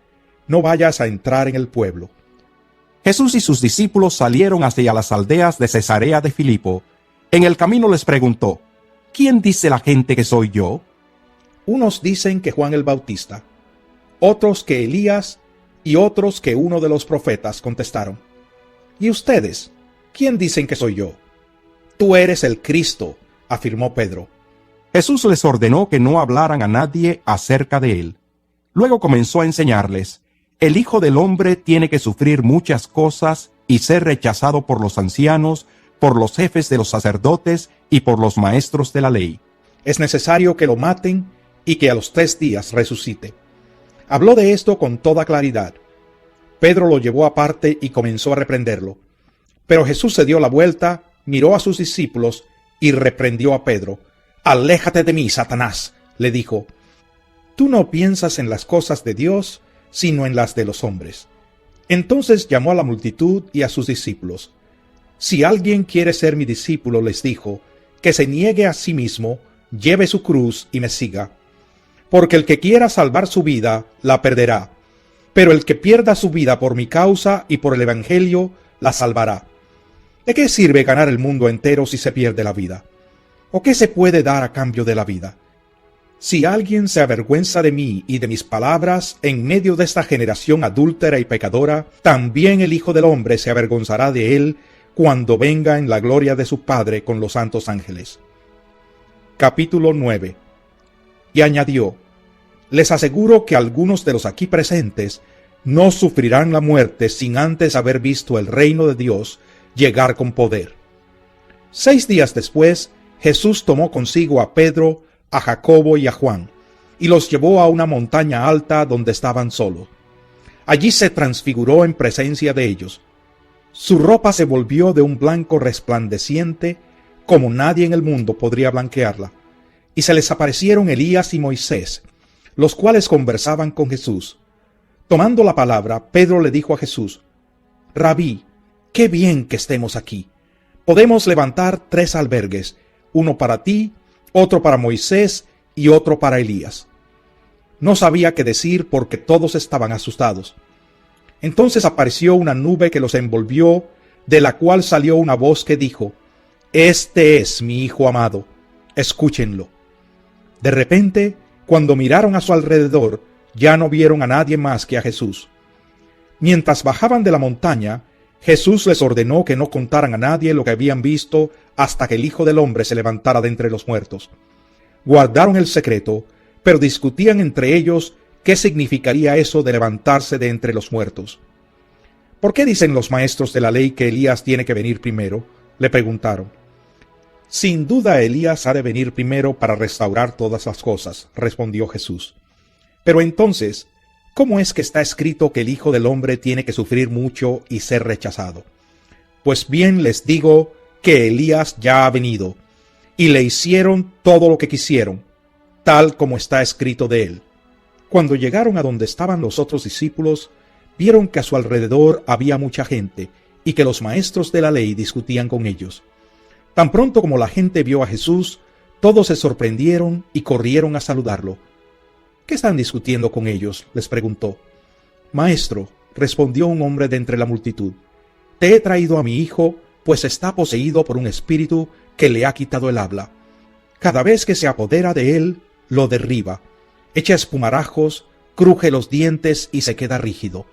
no vayas a entrar en el pueblo. Jesús y sus discípulos salieron hacia las aldeas de Cesarea de Filipo. En el camino les preguntó: ¿quién dice la gente que soy yo? Unos dicen que Juan el Bautista, otros que Elías y otros que uno de los profetas, contestaron. ¿Y ustedes? ¿Quién dicen que soy yo? Tú eres el Cristo, afirmó Pedro. Jesús les ordenó que no hablaran a nadie acerca de él. Luego comenzó a enseñarles: el Hijo del Hombre tiene que sufrir muchas cosas y ser rechazado por los ancianos, por los jefes de los sacerdotes y por los maestros de la ley. Es necesario que lo maten y que a los 3 días resucite. Habló de esto con toda claridad. Pedro lo llevó aparte y comenzó a reprenderlo. Pero Jesús se dio la vuelta, miró a sus discípulos y reprendió a Pedro. «Aléjate de mí, Satanás», le dijo. «Tú no piensas en las cosas de Dios, sino en las de los hombres». Entonces llamó a la multitud y a sus discípulos. «Si alguien quiere ser mi discípulo», les dijo, «que se niegue a sí mismo, lleve su cruz y me siga. Porque el que quiera salvar su vida, la perderá. Pero el que pierda su vida por mi causa y por el Evangelio, la salvará. ¿De qué sirve ganar el mundo entero si se pierde la vida? ¿O qué se puede dar a cambio de la vida? Si alguien se avergüenza de mí y de mis palabras en medio de esta generación adúltera y pecadora, también el Hijo del Hombre se avergonzará de él cuando venga en la gloria de su Padre con los santos ángeles». Capítulo 9. Y añadió: «Les aseguro que algunos de los aquí presentes no sufrirán la muerte sin antes haber visto el reino de Dios llegar con poder». 6 días después, Jesús tomó consigo a Pedro, a Jacobo y a Juan, y los llevó a una montaña alta donde estaban solos. Allí se transfiguró en presencia de ellos. Su ropa se volvió de un blanco resplandeciente, como nadie en el mundo podría blanquearla, y se les aparecieron Elías y Moisés, los cuales conversaban con Jesús. Tomando la palabra, Pedro le dijo a Jesús: «Rabí, qué bien que estemos aquí. Podemos levantar 3 albergues, uno para ti, otro para Moisés y otro para Elías. No sabía qué decir porque todos estaban asustados. Entonces apareció una nube que los envolvió, de la cual salió una voz que dijo: Este es mi Hijo amado, escúchenlo. De repente, cuando miraron a su alrededor, ya no vieron a nadie más que a Jesús. Mientras bajaban de la montaña, Jesús les ordenó que no contaran a nadie lo que habían visto hasta que el Hijo del Hombre se levantara de entre los muertos. Guardaron el secreto, pero discutían entre ellos qué significaría eso de levantarse de entre los muertos. ¿Por qué dicen los maestros de la ley que Elías tiene que venir primero?, le preguntaron. Sin duda Elías ha de venir primero para restaurar todas las cosas, respondió Jesús. Pero entonces, ¿cómo es que está escrito que el Hijo del Hombre tiene que sufrir mucho y ser rechazado? Pues bien les digo que Elías ya ha venido, y le hicieron todo lo que quisieron, tal como está escrito de él. Cuando llegaron a donde estaban los otros discípulos, vieron que a su alrededor había mucha gente, y que los maestros de la ley discutían con ellos. Tan pronto como la gente vio a Jesús, todos se sorprendieron y corrieron a saludarlo. ¿Qué están discutiendo con ellos?, les preguntó. Maestro, respondió un hombre de entre la multitud, te he traído a mi hijo, pues está poseído por un espíritu que le ha quitado el habla. Cada vez que se apodera de él, lo derriba, echa espumarajos, cruje los dientes y se queda rígido.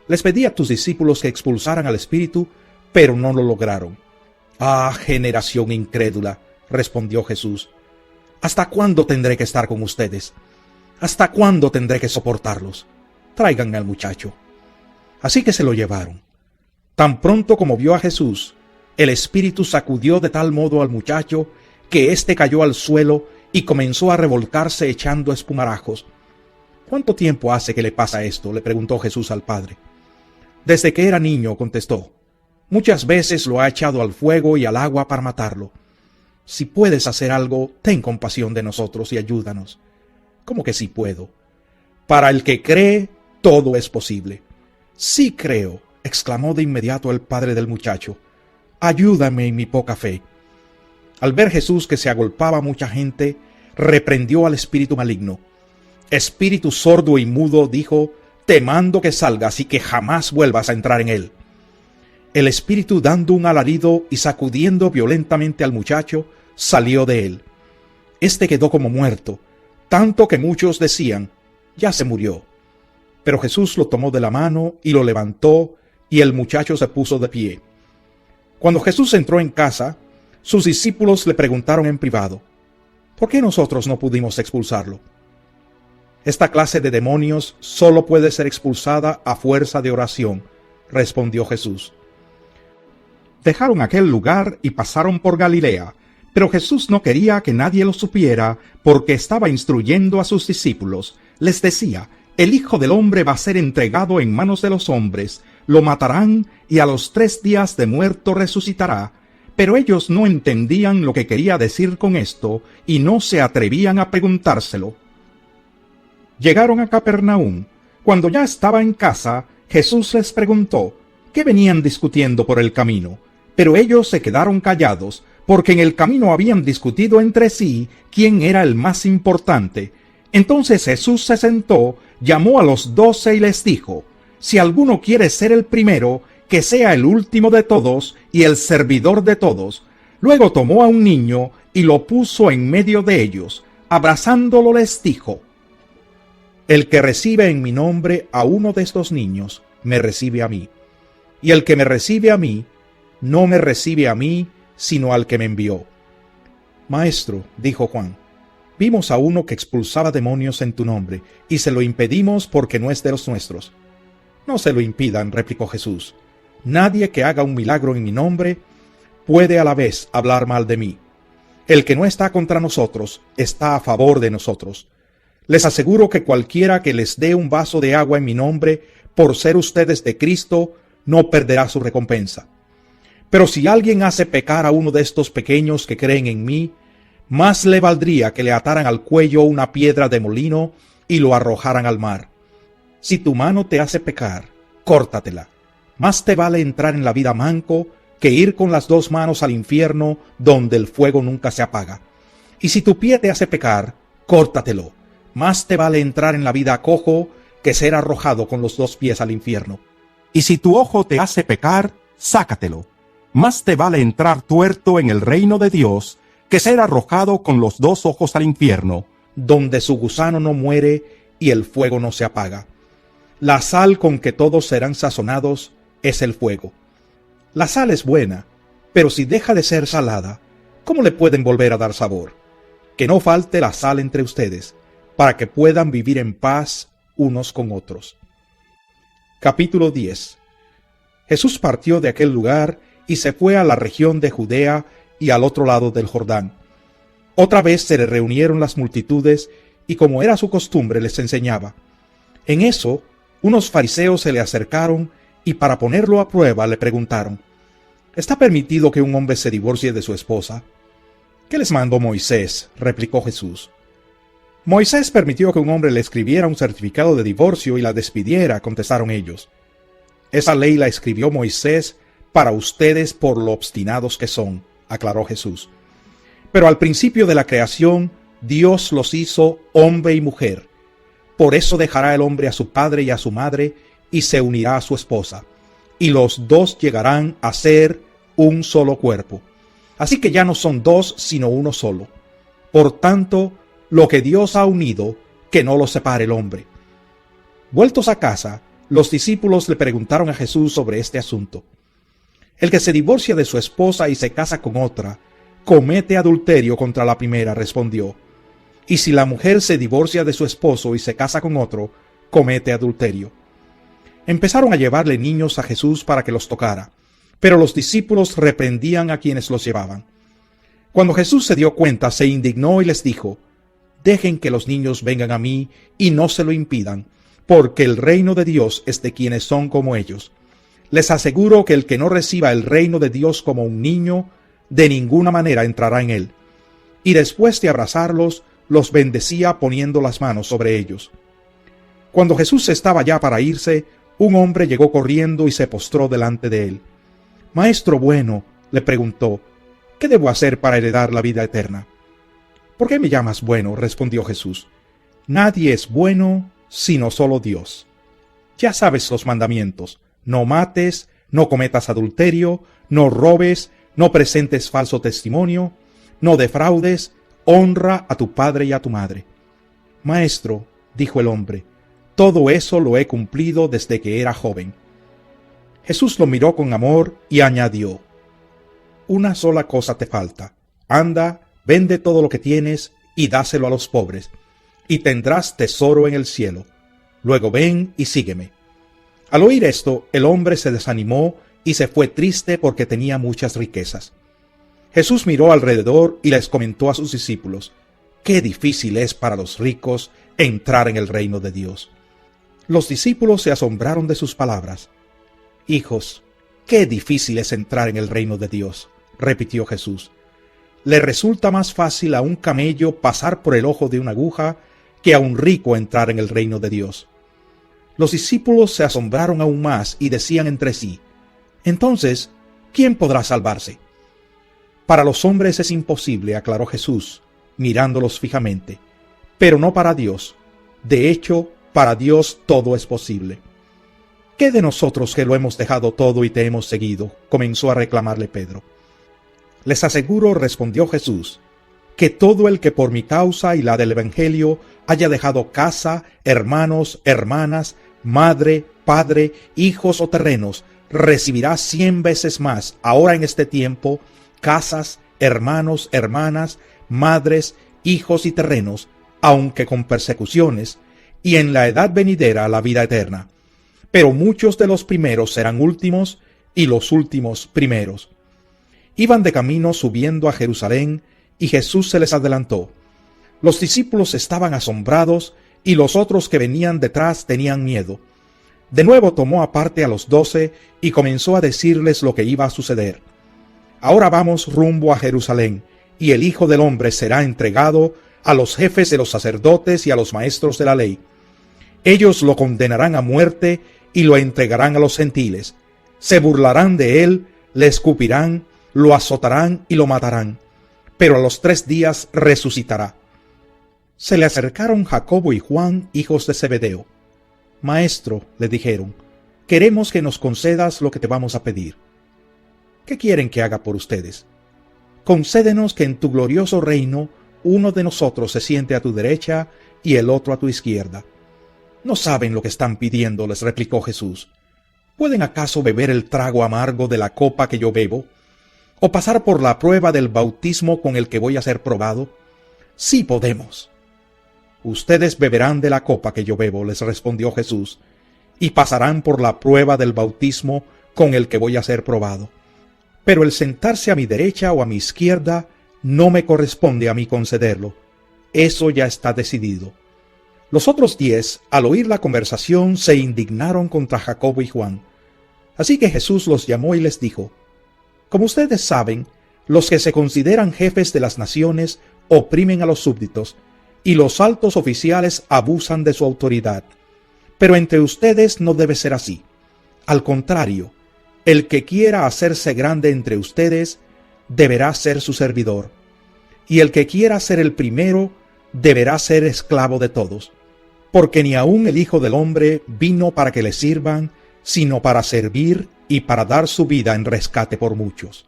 Les pedí a tus discípulos que expulsaran al espíritu, pero no lo lograron. Ah, generación incrédula, respondió Jesús. ¿Hasta cuándo tendré que estar con ustedes? ¿Hasta cuándo tendré que soportarlos? Tráiganme al muchacho. Así que se lo llevaron. Tan pronto como vio a Jesús, el espíritu sacudió de tal modo al muchacho que éste cayó al suelo y comenzó a revolcarse echando espumarajos. ¿Cuánto tiempo hace que le pasa esto?, le preguntó Jesús al padre. Desde que era niño, contestó. Muchas veces lo ha echado al fuego y al agua para matarlo. Si puedes hacer algo, ten compasión de nosotros y ayúdanos. ¿Cómo que sí puedo? Para el que cree, todo es posible. Sí creo, exclamó de inmediato el padre del muchacho. Ayúdame en mi poca fe. Al ver Jesús que se agolpaba mucha gente, reprendió al espíritu maligno. Espíritu sordo y mudo, dijo, te mando que salgas y que jamás vuelvas a entrar en él. El espíritu, dando un alarido y sacudiendo violentamente al muchacho, salió de él. Este quedó como muerto, tanto que muchos decían, ya se murió. Pero Jesús lo tomó de la mano y lo levantó, y el muchacho se puso de pie. Cuando Jesús entró en casa, sus discípulos le preguntaron en privado, ¿por qué nosotros no pudimos expulsarlo? Esta clase de demonios solo puede ser expulsada a fuerza de oración, respondió Jesús. Dejaron aquel lugar y pasaron por Galilea, pero Jesús no quería que nadie lo supiera porque estaba instruyendo a sus discípulos. Les decía, el Hijo del Hombre va a ser entregado en manos de los hombres, lo matarán y a los 3 días de muerto resucitará. Pero ellos no entendían lo que quería decir con esto y no se atrevían a preguntárselo. Llegaron a Capernaum. Cuando ya estaba en casa, Jesús les preguntó, ¿qué venían discutiendo por el camino? Pero ellos se quedaron callados, porque en el camino habían discutido entre sí quién era el más importante. Entonces Jesús se sentó, llamó a los 12 y les dijo, si alguno quiere ser el primero, que sea el último de todos y el servidor de todos. Luego tomó a un niño y lo puso en medio de ellos. Abrazándolo les dijo, el que recibe en mi nombre a uno de estos niños, me recibe a mí. Y el que me recibe a mí, no me recibe a mí, sino al que me envió. Maestro, dijo Juan, vimos a uno que expulsaba demonios en tu nombre, y se lo impedimos porque no es de los nuestros. No se lo impidan, replicó Jesús. Nadie que haga un milagro en mi nombre puede a la vez hablar mal de mí. El que no está contra nosotros está a favor de nosotros. Les aseguro que cualquiera que les dé un vaso de agua en mi nombre, por ser ustedes de Cristo, no perderá su recompensa. Pero si alguien hace pecar a uno de estos pequeños que creen en mí, más le valdría que le ataran al cuello una piedra de molino y lo arrojaran al mar. Si tu mano te hace pecar, córtatela. Más te vale entrar en la vida manco que ir con las dos manos al infierno donde el fuego nunca se apaga. Y si tu pie te hace pecar, córtatelo. Más te vale entrar en la vida cojo que ser arrojado con los dos pies al infierno. Y si tu ojo te hace pecar, sácatelo. Más te vale entrar tuerto en el reino de Dios que ser arrojado con los dos ojos al infierno, donde su gusano no muere y el fuego no se apaga. La sal con que todos serán sazonados es el fuego. La sal es buena, pero si deja de ser salada, ¿cómo le pueden volver a dar sabor? Que no falte la sal entre ustedes, para que puedan vivir en paz unos con otros. Capítulo 10. Jesús partió de aquel lugar y se fue a la región de Judea y al otro lado del Jordán. Otra vez se le reunieron las multitudes y, como era su costumbre, les enseñaba. En eso, unos fariseos se le acercaron y para ponerlo a prueba le preguntaron: ¿Está permitido que un hombre se divorcie de su esposa? ¿Qué les mandó Moisés?, replicó Jesús. Moisés permitió que un hombre le escribiera un certificado de divorcio y la despidiera, contestaron ellos. Esa ley la escribió Moisés para ustedes por lo obstinados que son, aclaró Jesús. Pero al principio de la creación, Dios los hizo hombre y mujer. Por eso dejará el hombre a su padre y a su madre, y se unirá a su esposa, y los dos llegarán a ser un solo cuerpo. Así que ya no son dos, sino uno solo. Por tanto, lo que Dios ha unido, que no lo separe el hombre. Vueltos a casa, los discípulos le preguntaron a Jesús sobre este asunto. El que se divorcia de su esposa y se casa con otra, comete adulterio contra la primera, respondió. Y si la mujer se divorcia de su esposo y se casa con otro, comete adulterio. Empezaron a llevarle niños a Jesús para que los tocara, pero los discípulos reprendían a quienes los llevaban. Cuando Jesús se dio cuenta, se indignó y les dijo: Dejen que los niños vengan a mí y no se lo impidan, porque el reino de Dios es de quienes son como ellos. Les aseguro que el que no reciba el reino de Dios como un niño, de ninguna manera entrará en él. Y después de abrazarlos, los bendecía poniendo las manos sobre ellos. Cuando Jesús estaba ya para irse, un hombre llegó corriendo y se postró delante de él. Maestro bueno, le preguntó, ¿qué debo hacer para heredar la vida eterna? ¿Por qué me llamas bueno?, respondió Jesús. Nadie es bueno sino solo Dios. Ya sabes los mandamientos: no mates, no cometas adulterio, no robes, no presentes falso testimonio, no defraudes, honra a tu padre y a tu madre. Maestro, dijo el hombre, todo eso lo he cumplido desde que era joven. Jesús lo miró con amor y añadió: una sola cosa te falta. Anda, vende todo lo que tienes y dáselo a los pobres, y tendrás tesoro en el cielo. Luego ven y sígueme. Al oír esto, el hombre se desanimó y se fue triste porque tenía muchas riquezas. Jesús miró alrededor y les comentó a sus discípulos: qué difícil es para los ricos entrar en el reino de Dios. Los discípulos se asombraron de sus palabras. Hijos, qué difícil es entrar en el reino de Dios, repitió Jesús. Le resulta más fácil a un camello pasar por el ojo de una aguja que a un rico entrar en el reino de Dios. Los discípulos se asombraron aún más y decían entre sí: entonces, ¿quién podrá salvarse? Para los hombres es imposible, aclaró Jesús, mirándolos fijamente, pero no para Dios. De hecho, para Dios todo es posible. ¿Qué de nosotros que lo hemos dejado todo y te hemos seguido?, comenzó a reclamarle Pedro. Les aseguro, respondió Jesús, que todo el que por mi causa y la del Evangelio haya dejado casa, hermanos, hermanas, madre, padre, hijos o terrenos, recibirá 100 veces más ahora en este tiempo casas, hermanos, hermanas, madres, hijos y terrenos, aunque con persecuciones, y en la edad venidera la vida eterna. Pero muchos de los primeros serán últimos, y los últimos primeros. Iban de camino subiendo a Jerusalén, y Jesús se les adelantó. Los discípulos estaban asombrados, y los otros que venían detrás tenían miedo. De nuevo tomó aparte a los 12, y comenzó a decirles lo que iba a suceder. Ahora vamos rumbo a Jerusalén, y el Hijo del Hombre será entregado a los jefes de los sacerdotes y a los maestros de la ley. Ellos lo condenarán a muerte y lo entregarán a los gentiles. Se burlarán de él, le escupirán, lo azotarán y lo matarán, pero a los 3 días resucitará. Se le acercaron Jacobo y Juan, hijos de Zebedeo. Maestro, le dijeron, queremos que nos concedas lo que te vamos a pedir. ¿Qué quieren que haga por ustedes? Concédenos que en tu glorioso reino uno de nosotros se siente a tu derecha y el otro a tu izquierda. No saben lo que están pidiendo, les replicó Jesús. ¿Pueden acaso beber el trago amargo de la copa que yo bebo? ¿O pasar por la prueba del bautismo con el que voy a ser probado? Sí podemos. Ustedes beberán de la copa que yo bebo, les respondió Jesús, y pasarán por la prueba del bautismo con el que voy a ser probado. Pero el sentarse a mi derecha o a mi izquierda no me corresponde a mí concederlo. Eso ya está decidido. Los otros 10, al oír la conversación, se indignaron contra Jacobo y Juan. Así que Jesús los llamó y les dijo, como ustedes saben, los que se consideran jefes de las naciones oprimen a los súbditos, y los altos oficiales abusan de su autoridad. Pero entre ustedes no debe ser así. Al contrario, el que quiera hacerse grande entre ustedes, deberá ser su servidor. Y el que quiera ser el primero, deberá ser esclavo de todos. Porque ni aun el Hijo del Hombre vino para que le sirvan, sino para servir y para dar su vida en rescate por muchos.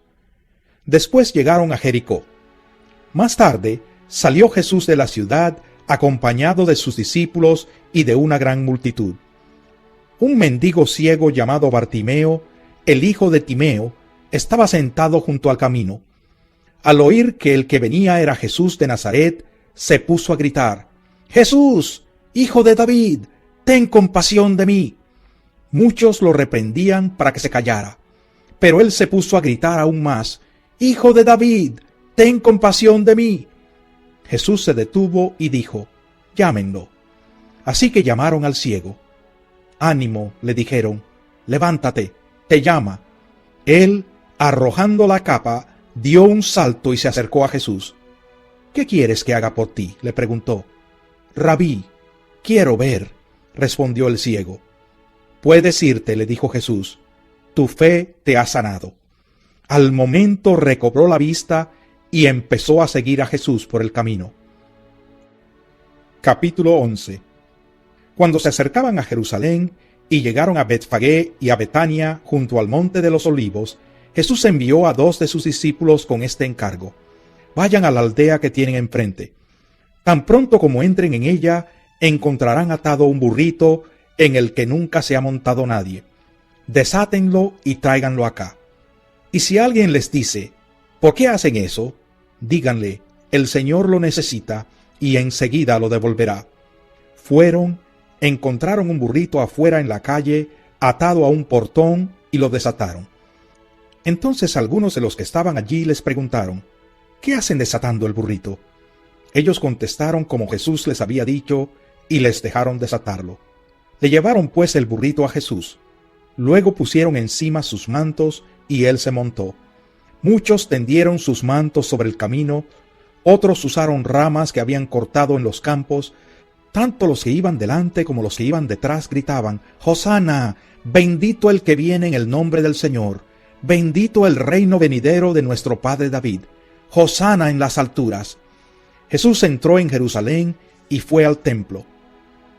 Después llegaron a Jericó. Más tarde, salió Jesús de la ciudad, acompañado de sus discípulos y de una gran multitud. Un mendigo ciego llamado Bartimeo, el hijo de Timeo, estaba sentado junto al camino. Al oír que el que venía era Jesús de Nazaret, se puso a gritar, «Jesús, hijo de David, ten compasión de mí». Muchos lo reprendían para que se callara, pero él se puso a gritar aún más, «Hijo de David, ten compasión de mí». Jesús se detuvo y dijo, «Llámenlo». Así que llamaron al ciego. «Ánimo», le dijeron, «levántate, te llama». Él, arrojando la capa, dio un salto y se acercó a Jesús. «¿Qué quieres que haga por ti?», le preguntó. «Rabí, quiero ver», respondió el ciego. «Puedes irte», le dijo Jesús, «tu fe te ha sanado». Al momento recobró la vista y empezó a seguir a Jesús por el camino. Capítulo 11. Cuando se acercaban a Jerusalén y llegaron a Betfagé y a Betania junto al monte de los Olivos, Jesús envió a 2 de sus discípulos con este encargo: vayan a la aldea que tienen enfrente. Tan pronto como entren en ella, encontrarán atado un burrito en el que nunca se ha montado nadie. Desátenlo y tráiganlo acá. Y si alguien les dice, ¿por qué hacen eso?, díganle, el Señor lo necesita y enseguida lo devolverá. Fueron, encontraron un burrito afuera en la calle, atado a un portón, y lo desataron. Entonces algunos de los que estaban allí les preguntaron, ¿qué hacen desatando el burrito? Ellos contestaron como Jesús les había dicho, y les dejaron desatarlo. Le llevaron pues el burrito a Jesús. Luego pusieron encima sus mantos, y él se montó. Muchos tendieron sus mantos sobre el camino, otros usaron ramas que habían cortado en los campos. Tanto los que iban delante como los que iban detrás gritaban, «Hosana, bendito el que viene en el nombre del Señor, bendito el reino venidero de nuestro padre David, Hosana en las alturas». Jesús entró en Jerusalén y fue al templo.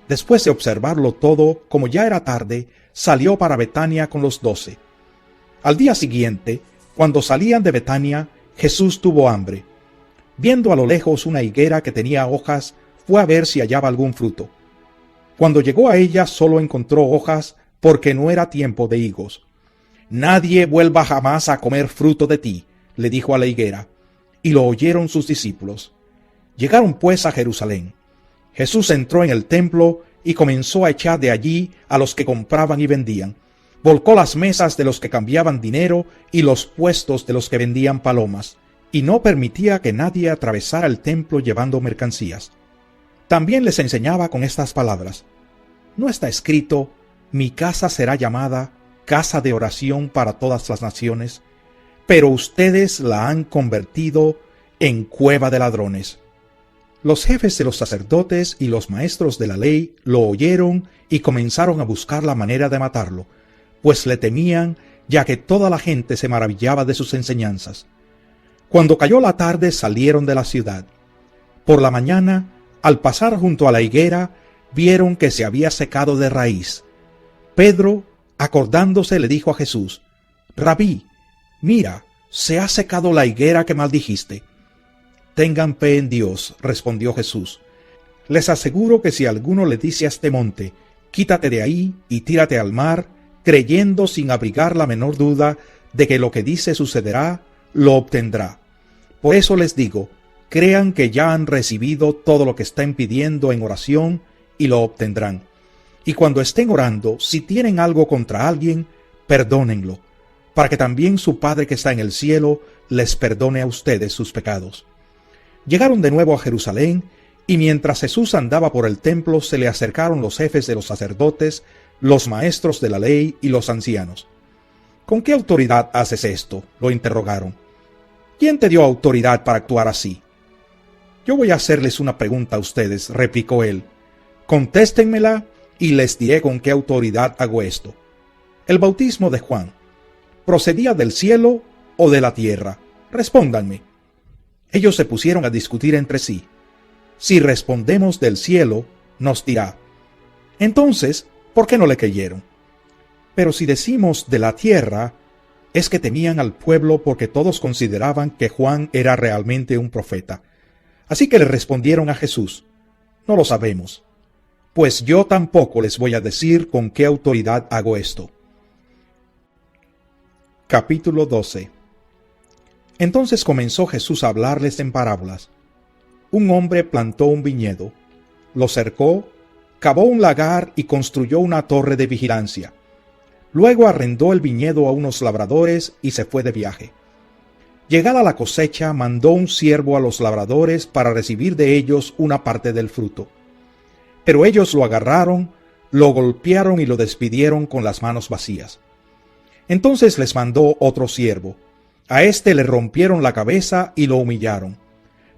Después de observarlo todo, como ya era tarde, salió para Betania con los 12. Al día siguiente, cuando salían de Betania, Jesús tuvo hambre. Viendo a lo lejos una higuera que tenía hojas, fue a ver si hallaba algún fruto. Cuando llegó a ella, solo encontró hojas, porque no era tiempo de higos. «Nadie vuelva jamás a comer fruto de ti», le dijo a la higuera, y lo oyeron sus discípulos. Llegaron pues a Jerusalén. Jesús entró en el templo y comenzó a echar de allí a los que compraban y vendían. Volcó las mesas de los que cambiaban dinero y los puestos de los que vendían palomas, y no permitía que nadie atravesara el templo llevando mercancías. También les enseñaba con estas palabras: ¿no está escrito, mi casa será llamada casa de oración para todas las naciones? Pero ustedes la han convertido en cueva de ladrones. Los jefes de los sacerdotes y los maestros de la ley lo oyeron y comenzaron a buscar la manera de matarlo, pues le temían ya que toda la gente se maravillaba de sus enseñanzas. Cuando cayó la tarde salieron de la ciudad. Por la mañana, al pasar junto a la higuera, vieron que se había secado de raíz. Pedro, acordándose, le dijo a Jesús: Rabí, mira, se ha secado la higuera que maldijiste. Tengan fe en Dios, respondió Jesús. Les aseguro que si alguno le dice a este monte: quítate de ahí y tírate al mar, creyendo sin abrigar la menor duda de que lo que dice sucederá, lo obtendrá. Por eso les digo, crean que ya han recibido todo lo que están pidiendo en oración y lo obtendrán. Y cuando estén orando, si tienen algo contra alguien, perdónenlo, para que también su Padre que está en el cielo les perdone a ustedes sus pecados. Llegaron de nuevo a Jerusalén, y mientras Jesús andaba por el templo, se le acercaron los jefes de los sacerdotes, los maestros de la ley y los ancianos. ¿Con qué autoridad haces esto?, lo interrogaron. ¿Quién te dio autoridad para actuar así? Yo voy a hacerles una pregunta a ustedes, replicó él. Contéstenmela y les diré con qué autoridad hago esto. El bautismo de Juan, ¿procedía del cielo o de la tierra? Respóndanme. Ellos se pusieron a discutir entre sí. Si respondemos del cielo, nos dirá: entonces, ¿por qué no le creyeron? Pero si decimos de la tierra, es que temían al pueblo porque todos consideraban que Juan era realmente un profeta. Así que le respondieron a Jesús: no lo sabemos. Pues yo tampoco les voy a decir con qué autoridad hago esto. Capítulo 12. Entonces comenzó Jesús a hablarles en parábolas. Un hombre plantó un viñedo, lo cercó, cavó un lagar y construyó una torre de vigilancia. Luego arrendó el viñedo a unos labradores y se fue de viaje. Llegada la cosecha, mandó un siervo a los labradores para recibir de ellos una parte del fruto. Pero ellos lo agarraron, lo golpearon y lo despidieron con las manos vacías. Entonces les mandó otro siervo. A éste le rompieron la cabeza y lo humillaron.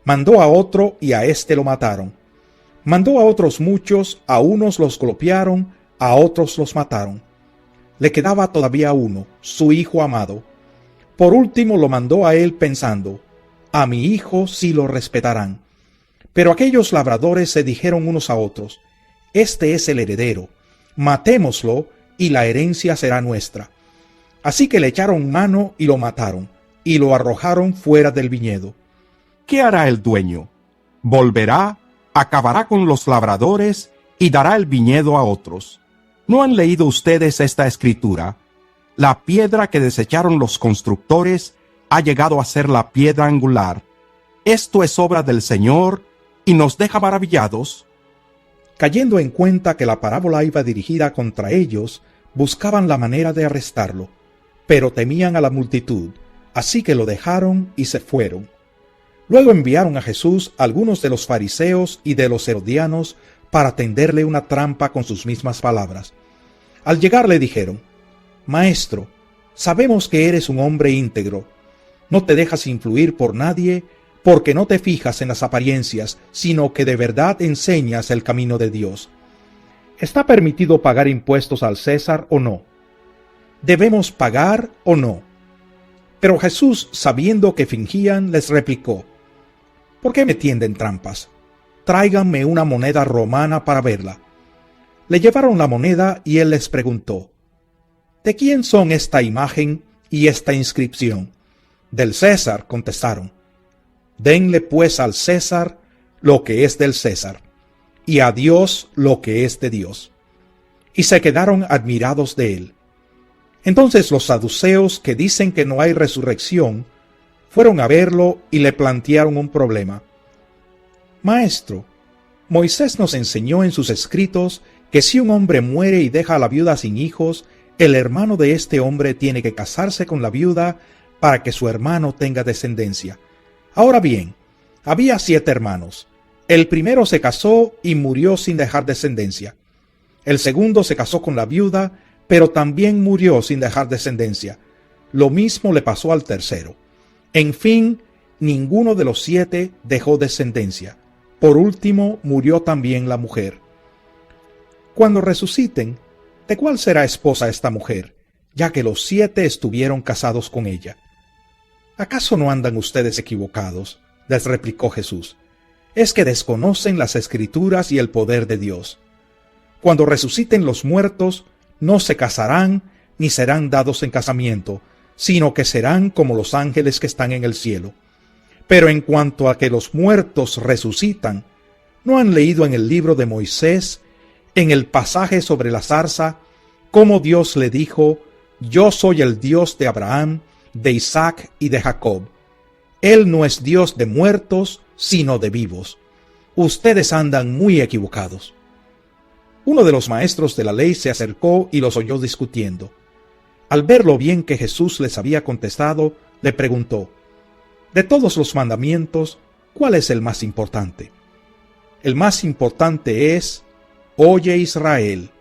Mandó a otro y a éste lo mataron. Mandó a otros muchos, a unos los golpearon, a otros los mataron. Le quedaba todavía uno, su hijo amado. Por último lo mandó a él pensando: a mi hijo sí lo respetarán. Pero aquellos labradores se dijeron unos a otros: este es el heredero, matémoslo y la herencia será nuestra. Así que le echaron mano y lo mataron, y lo arrojaron fuera del viñedo. ¿Qué hará el dueño? Volverá, acabará con los labradores y dará el viñedo a otros. ¿No han leído ustedes esta escritura? La piedra que desecharon los constructores ha llegado a ser la piedra angular. Esto es obra del Señor y nos deja maravillados. Cayendo en cuenta que la parábola iba dirigida contra ellos, buscaban la manera de arrestarlo, pero temían a la multitud, así que lo dejaron y se fueron. Luego enviaron a Jesús algunos de los fariseos y de los herodianos para tenderle una trampa con sus mismas palabras. Al llegar le dijeron: Maestro, sabemos que eres un hombre íntegro. No te dejas influir por nadie, porque no te fijas en las apariencias, sino que de verdad enseñas el camino de Dios. ¿Está permitido pagar impuestos al César o no? ¿Debemos pagar o no? Pero Jesús, sabiendo que fingían, les replicó: ¿por qué me tienden trampas? Tráiganme una moneda romana para verla. Le llevaron la moneda y él les preguntó: ¿de quién son esta imagen y esta inscripción? Del César, contestaron. Denle pues al César lo que es del César, y a Dios lo que es de Dios. Y se quedaron admirados de él. Entonces los saduceos, que dicen que no hay resurrección, fueron a verlo y le plantearon un problema. Maestro, Moisés nos enseñó en sus escritos que si un hombre muere y deja a la viuda sin hijos, el hermano de este hombre tiene que casarse con la viuda para que su hermano tenga descendencia. Ahora bien, había 7 hermanos. El primero se casó y murió sin dejar descendencia. El segundo se casó con la viuda, pero también murió sin dejar descendencia. Lo mismo le pasó al tercero. En fin, ninguno de los 7 dejó descendencia. Por último, murió también la mujer. Cuando resuciten, ¿de cuál será esposa esta mujer? ya que los 7 estuvieron casados con ella. ¿Acaso no andan ustedes equivocados?, les replicó Jesús. Es que desconocen las Escrituras y el poder de Dios. Cuando resuciten los muertos, no se casarán ni serán dados en casamiento, sino que serán como los ángeles que están en el cielo. Pero en cuanto a que los muertos resucitan, ¿no han leído en el libro de Moisés, en el pasaje sobre la zarza, cómo Dios le dijo: Yo soy el Dios de Abraham, de Isaac y de Jacob? Él no es Dios de muertos, sino de vivos. Ustedes andan muy equivocados. Uno de los maestros de la ley se acercó y los oyó discutiendo. Al ver lo bien que Jesús les había contestado, le preguntó: de todos los mandamientos, ¿cuál es el más importante? El más importante es: Oye, Israel,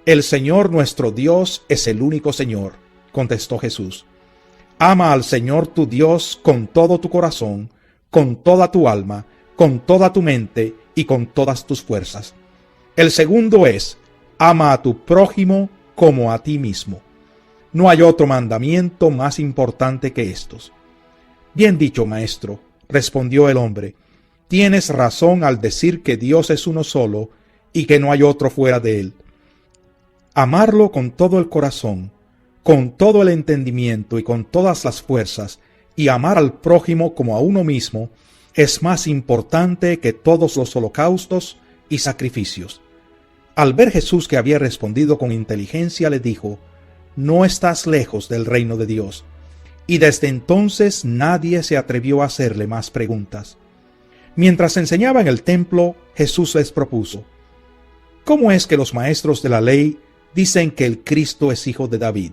el Señor nuestro Dios es el único Señor, contestó Jesús. Ama al Señor tu Dios con todo tu corazón, con toda tu alma, con toda tu mente y con todas tus fuerzas. El segundo es: ama a tu prójimo como a ti mismo. No hay otro mandamiento más importante que estos. Bien dicho, maestro, respondió el hombre. Tienes razón al decir que Dios es uno solo y que no hay otro fuera de él. Amarlo con todo el corazón, con todo el entendimiento y con todas las fuerzas, y amar al prójimo como a uno mismo, es más importante que todos los holocaustos y sacrificios. Al ver Jesús que había respondido con inteligencia, le dijo: no estás lejos del reino de Dios. Y desde entonces nadie se atrevió a hacerle más preguntas. Mientras enseñaba en el templo, Jesús les propuso: ¿cómo es que los maestros de la ley dicen que el Cristo es hijo de David?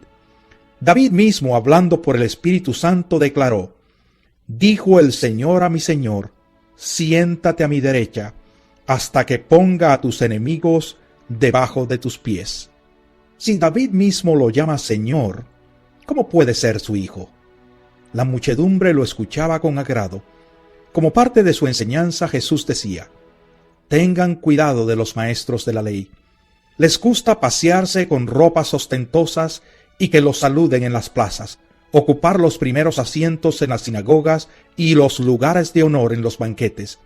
David mismo, hablando por el Espíritu Santo, declaró: dijo el Señor a mi Señor, siéntate a mi derecha, hasta que ponga a tus enemigos debajo de tus pies. Si David mismo lo llama Señor, ¿cómo puede ser su hijo? La muchedumbre lo escuchaba con agrado. Como parte de su enseñanza, Jesús decía: tengan cuidado de los maestros de la ley. Les gusta pasearse con ropas ostentosas y que los saluden en las plazas, ocupar los primeros asientos en las sinagogas y los lugares de honor en los banquetes.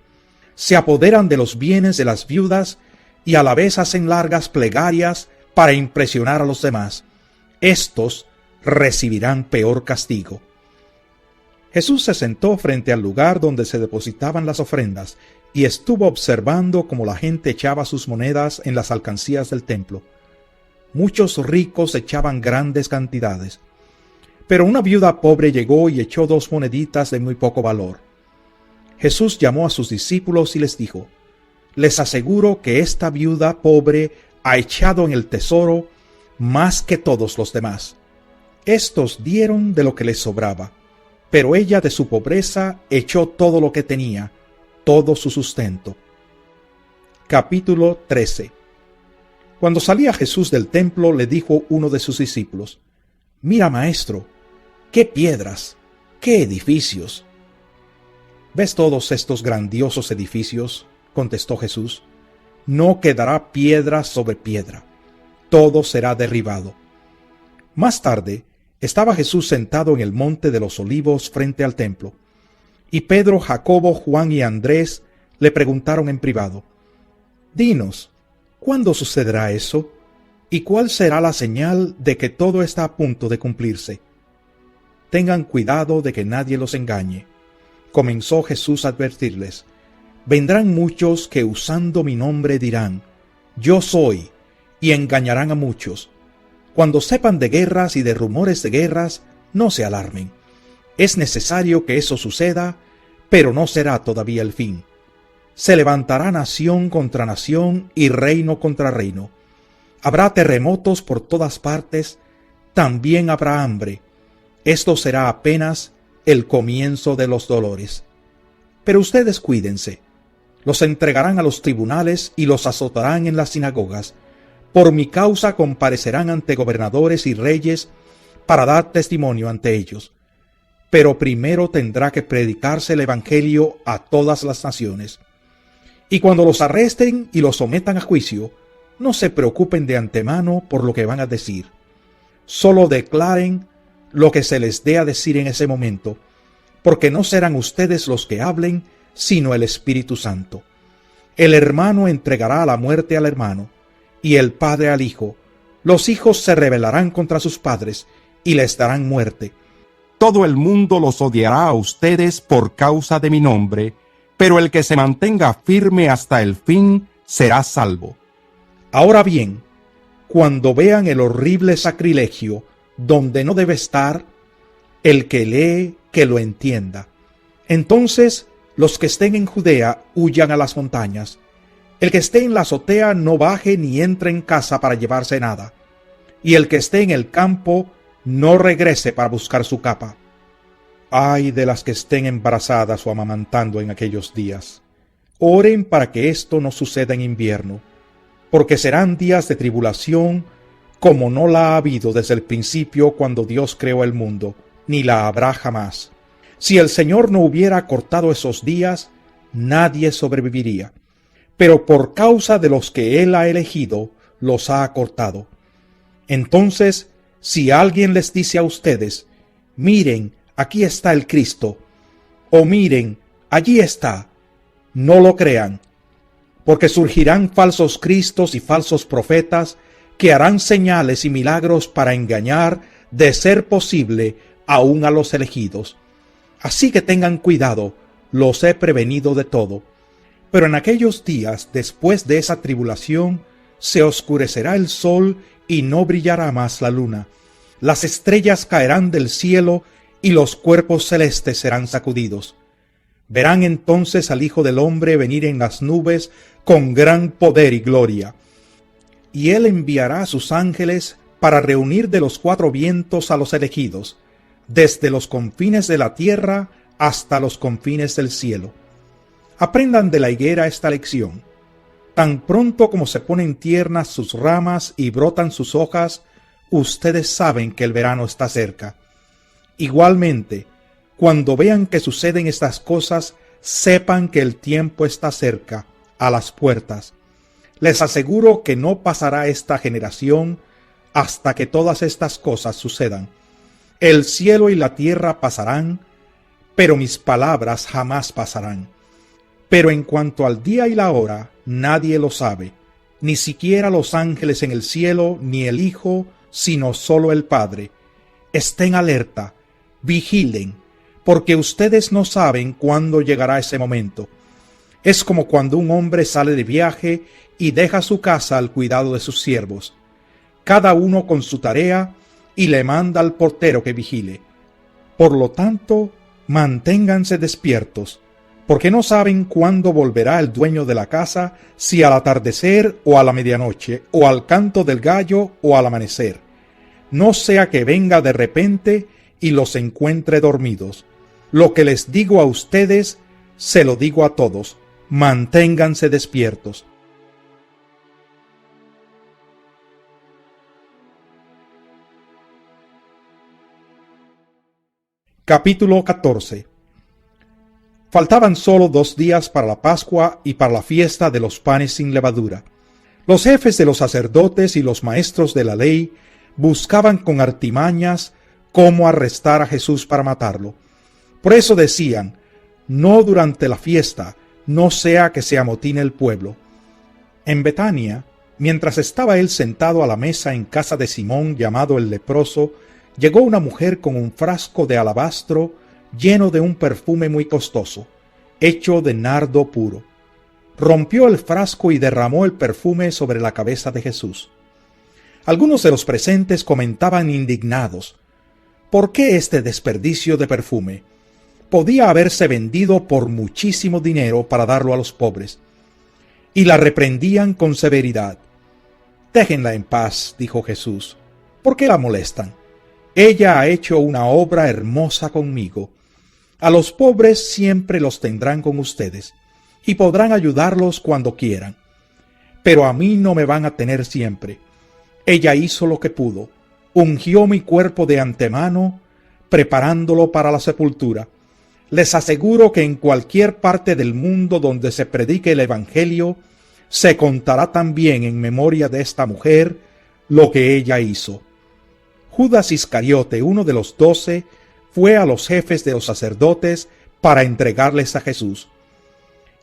Se apoderan de los bienes de las viudas y a la vez hacen largas plegarias para impresionar a los demás. Estos recibirán peor castigo. Jesús se sentó frente al lugar donde se depositaban las ofrendas y estuvo observando cómo la gente echaba sus monedas en las alcancías del templo. Muchos ricos echaban grandes cantidades, pero una viuda pobre llegó y echó 2 moneditas de muy poco valor. Jesús llamó a sus discípulos y les dijo: les aseguro que esta viuda pobre ha echado en el tesoro más que todos los demás. Estos dieron de lo que les sobraba, pero ella de su pobreza echó todo lo que tenía, todo su sustento. Capítulo 13. Cuando salía Jesús del templo, le dijo uno de sus discípulos: mira, maestro, qué piedras, qué edificios. ¿Ves todos estos grandiosos edificios?, contestó Jesús. No quedará piedra sobre piedra, todo será derribado. Más tarde, estaba Jesús sentado en el monte de los Olivos frente al templo, y Pedro, Jacobo, Juan y Andrés le preguntaron en privado: dinos, ¿cuándo sucederá eso? ¿Y cuál será la señal de que todo está a punto de cumplirse? Tengan cuidado de que nadie los engañe. Comenzó Jesús a advertirles: vendrán muchos que usando mi nombre dirán: yo soy, y engañarán a muchos. Cuando sepan de guerras y de rumores de guerras, no se alarmen. Es necesario que eso suceda, pero no será todavía el fin. Se levantará nación contra nación y reino contra reino. Habrá terremotos por todas partes, también habrá hambre. Esto será apenas el comienzo de los dolores. Pero ustedes cuídense. Los entregarán a los tribunales y los azotarán en las sinagogas. Por mi causa comparecerán ante gobernadores y reyes para dar testimonio ante ellos. Pero primero tendrá que predicarse el evangelio a todas las naciones. Y cuando los arresten y los sometan a juicio, no se preocupen de antemano por lo que van a decir. solo declaren lo que se les dé a decir en ese momento, porque no serán ustedes los que hablen, sino el Espíritu Santo. El hermano entregará a la muerte al hermano, y el padre al hijo. Los hijos se rebelarán contra sus padres, y les darán muerte. Todo el mundo los odiará a ustedes por causa de mi nombre, pero el que se mantenga firme hasta el fin será salvo. Ahora bien, cuando vean el horrible sacrilegio donde no debe estar, el que lee, que lo entienda. Entonces, los que estén en Judea huyan a las montañas. El que esté en la azotea no baje ni entre en casa para llevarse nada. Y el que esté en el campo no regrese para buscar su capa. Ay de las que estén embarazadas o amamantando en aquellos días. Oren para que esto no suceda en invierno, porque serán días de tribulación como no la ha habido desde el principio cuando Dios creó el mundo, ni la habrá jamás. Si el Señor no hubiera cortado esos días, nadie sobreviviría. Pero por causa de los que Él ha elegido, los ha acortado. Entonces, si alguien les dice a ustedes, miren, aquí está el Cristo, o miren, allí está, no lo crean, porque surgirán falsos cristos y falsos profetas que harán señales y milagros para engañar, de ser posible, aún a los elegidos. Así que tengan cuidado, los he prevenido de todo. Pero en aquellos días, después de esa tribulación, se oscurecerá el sol y no brillará más la luna. Las estrellas caerán del cielo y los cuerpos celestes serán sacudidos. Verán entonces al Hijo del Hombre venir en las nubes con gran poder y gloria. Y Él enviará a sus ángeles para reunir de los cuatro vientos a los elegidos, desde los confines de la tierra hasta los confines del cielo. Aprendan de la higuera esta lección. Tan pronto como se ponen tiernas sus ramas y brotan sus hojas, ustedes saben que el verano está cerca. Igualmente, cuando vean que suceden estas cosas, sepan que el tiempo está cerca, a las puertas. Les aseguro que no pasará esta generación hasta que todas estas cosas sucedan. El cielo y la tierra pasarán, pero mis palabras jamás pasarán. Pero en cuanto al día y la hora, nadie lo sabe, ni siquiera los ángeles en el cielo, ni el Hijo, sino solo el Padre. Estén alerta, vigilen, porque ustedes no saben cuándo llegará ese momento. Es como cuando un hombre sale de viaje y deja su casa al cuidado de sus siervos, cada uno con su tarea, y le manda al portero que vigile. Por lo tanto, manténganse despiertos, porque no saben cuándo volverá el dueño de la casa, si al atardecer o a la medianoche, o al canto del gallo o al amanecer. No sea que venga de repente y los encuentre dormidos. Lo que les digo a ustedes, se lo digo a todos: manténganse despiertos. Capítulo 14. Faltaban solo 2 días para la Pascua y para la fiesta de los panes sin levadura. Los jefes de los sacerdotes y los maestros de la ley buscaban con artimañas cómo arrestar a Jesús para matarlo. Por eso decían: no durante la fiesta, no sea que se amotine el pueblo. En Betania, mientras estaba él sentado a la mesa en casa de Simón llamado el leproso, llegó una mujer con un frasco de alabastro lleno de un perfume muy costoso, hecho de nardo puro. Rompió el frasco y derramó el perfume sobre la cabeza de Jesús. Algunos de los presentes comentaban indignados: ¿por qué este desperdicio de perfume? Podía haberse vendido por muchísimo dinero para darlo a los pobres. Y la reprendían con severidad. Déjenla en paz, dijo Jesús. ¿Por qué la molestan? Ella ha hecho una obra hermosa conmigo. A los pobres siempre los tendrán con ustedes, y podrán ayudarlos cuando quieran. Pero a mí no me van a tener siempre. Ella hizo lo que pudo, ungió mi cuerpo de antemano, preparándolo para la sepultura. Les aseguro que en cualquier parte del mundo donde se predique el Evangelio, se contará también en memoria de esta mujer lo que ella hizo. Judas Iscariote, uno de los 12, fue a los jefes de los sacerdotes para entregarles a Jesús.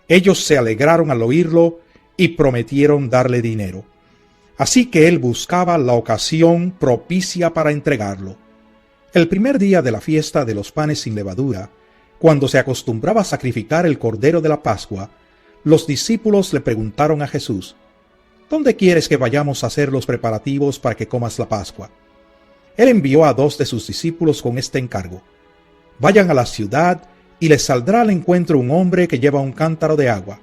Ellos se alegraron al oírlo y prometieron darle dinero. Así que él buscaba la ocasión propicia para entregarlo. El primer día de la fiesta de los panes sin levadura, cuando se acostumbraba a sacrificar el cordero de la Pascua, los discípulos le preguntaron a Jesús: ¿Dónde quieres que vayamos a hacer los preparativos para que comas la Pascua? Él envió a 2 de sus discípulos con este encargo: vayan a la ciudad y les saldrá al encuentro un hombre que lleva un cántaro de agua.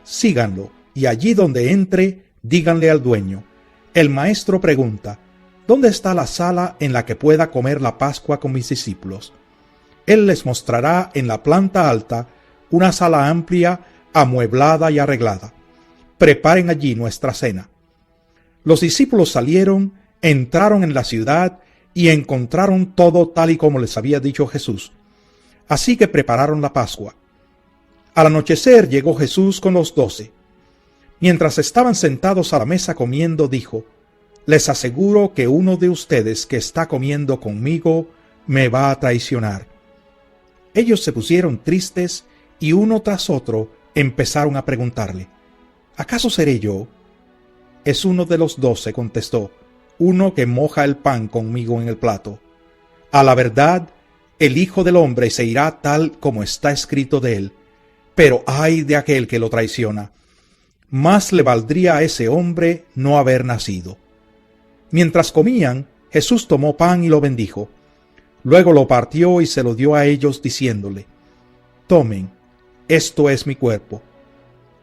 Síganlo, y allí donde entre, díganle al dueño: el maestro pregunta, ¿dónde está la sala en la que pueda comer la Pascua con mis discípulos? Él les mostrará en la planta alta una sala amplia, amueblada y arreglada. Preparen allí nuestra cena. Los discípulos salieron, entraron en la ciudad y encontraron todo tal y como les había dicho Jesús. Así que prepararon la Pascua. Al anochecer llegó Jesús con los 12. Mientras estaban sentados a la mesa comiendo, dijo: les aseguro que uno de ustedes que está comiendo conmigo me va a traicionar. Ellos se pusieron tristes y uno tras otro empezaron a preguntarle: ¿acaso seré yo? Es uno de los 12, contestó, uno que moja el pan conmigo en el plato. A la verdad, el Hijo del Hombre se irá tal como está escrito de él, pero ay de aquel que lo traiciona. Más le valdría a ese hombre no haber nacido. Mientras comían, Jesús tomó pan y lo bendijo. Luego lo partió y se lo dio a ellos, diciéndole: tomen, esto es mi cuerpo.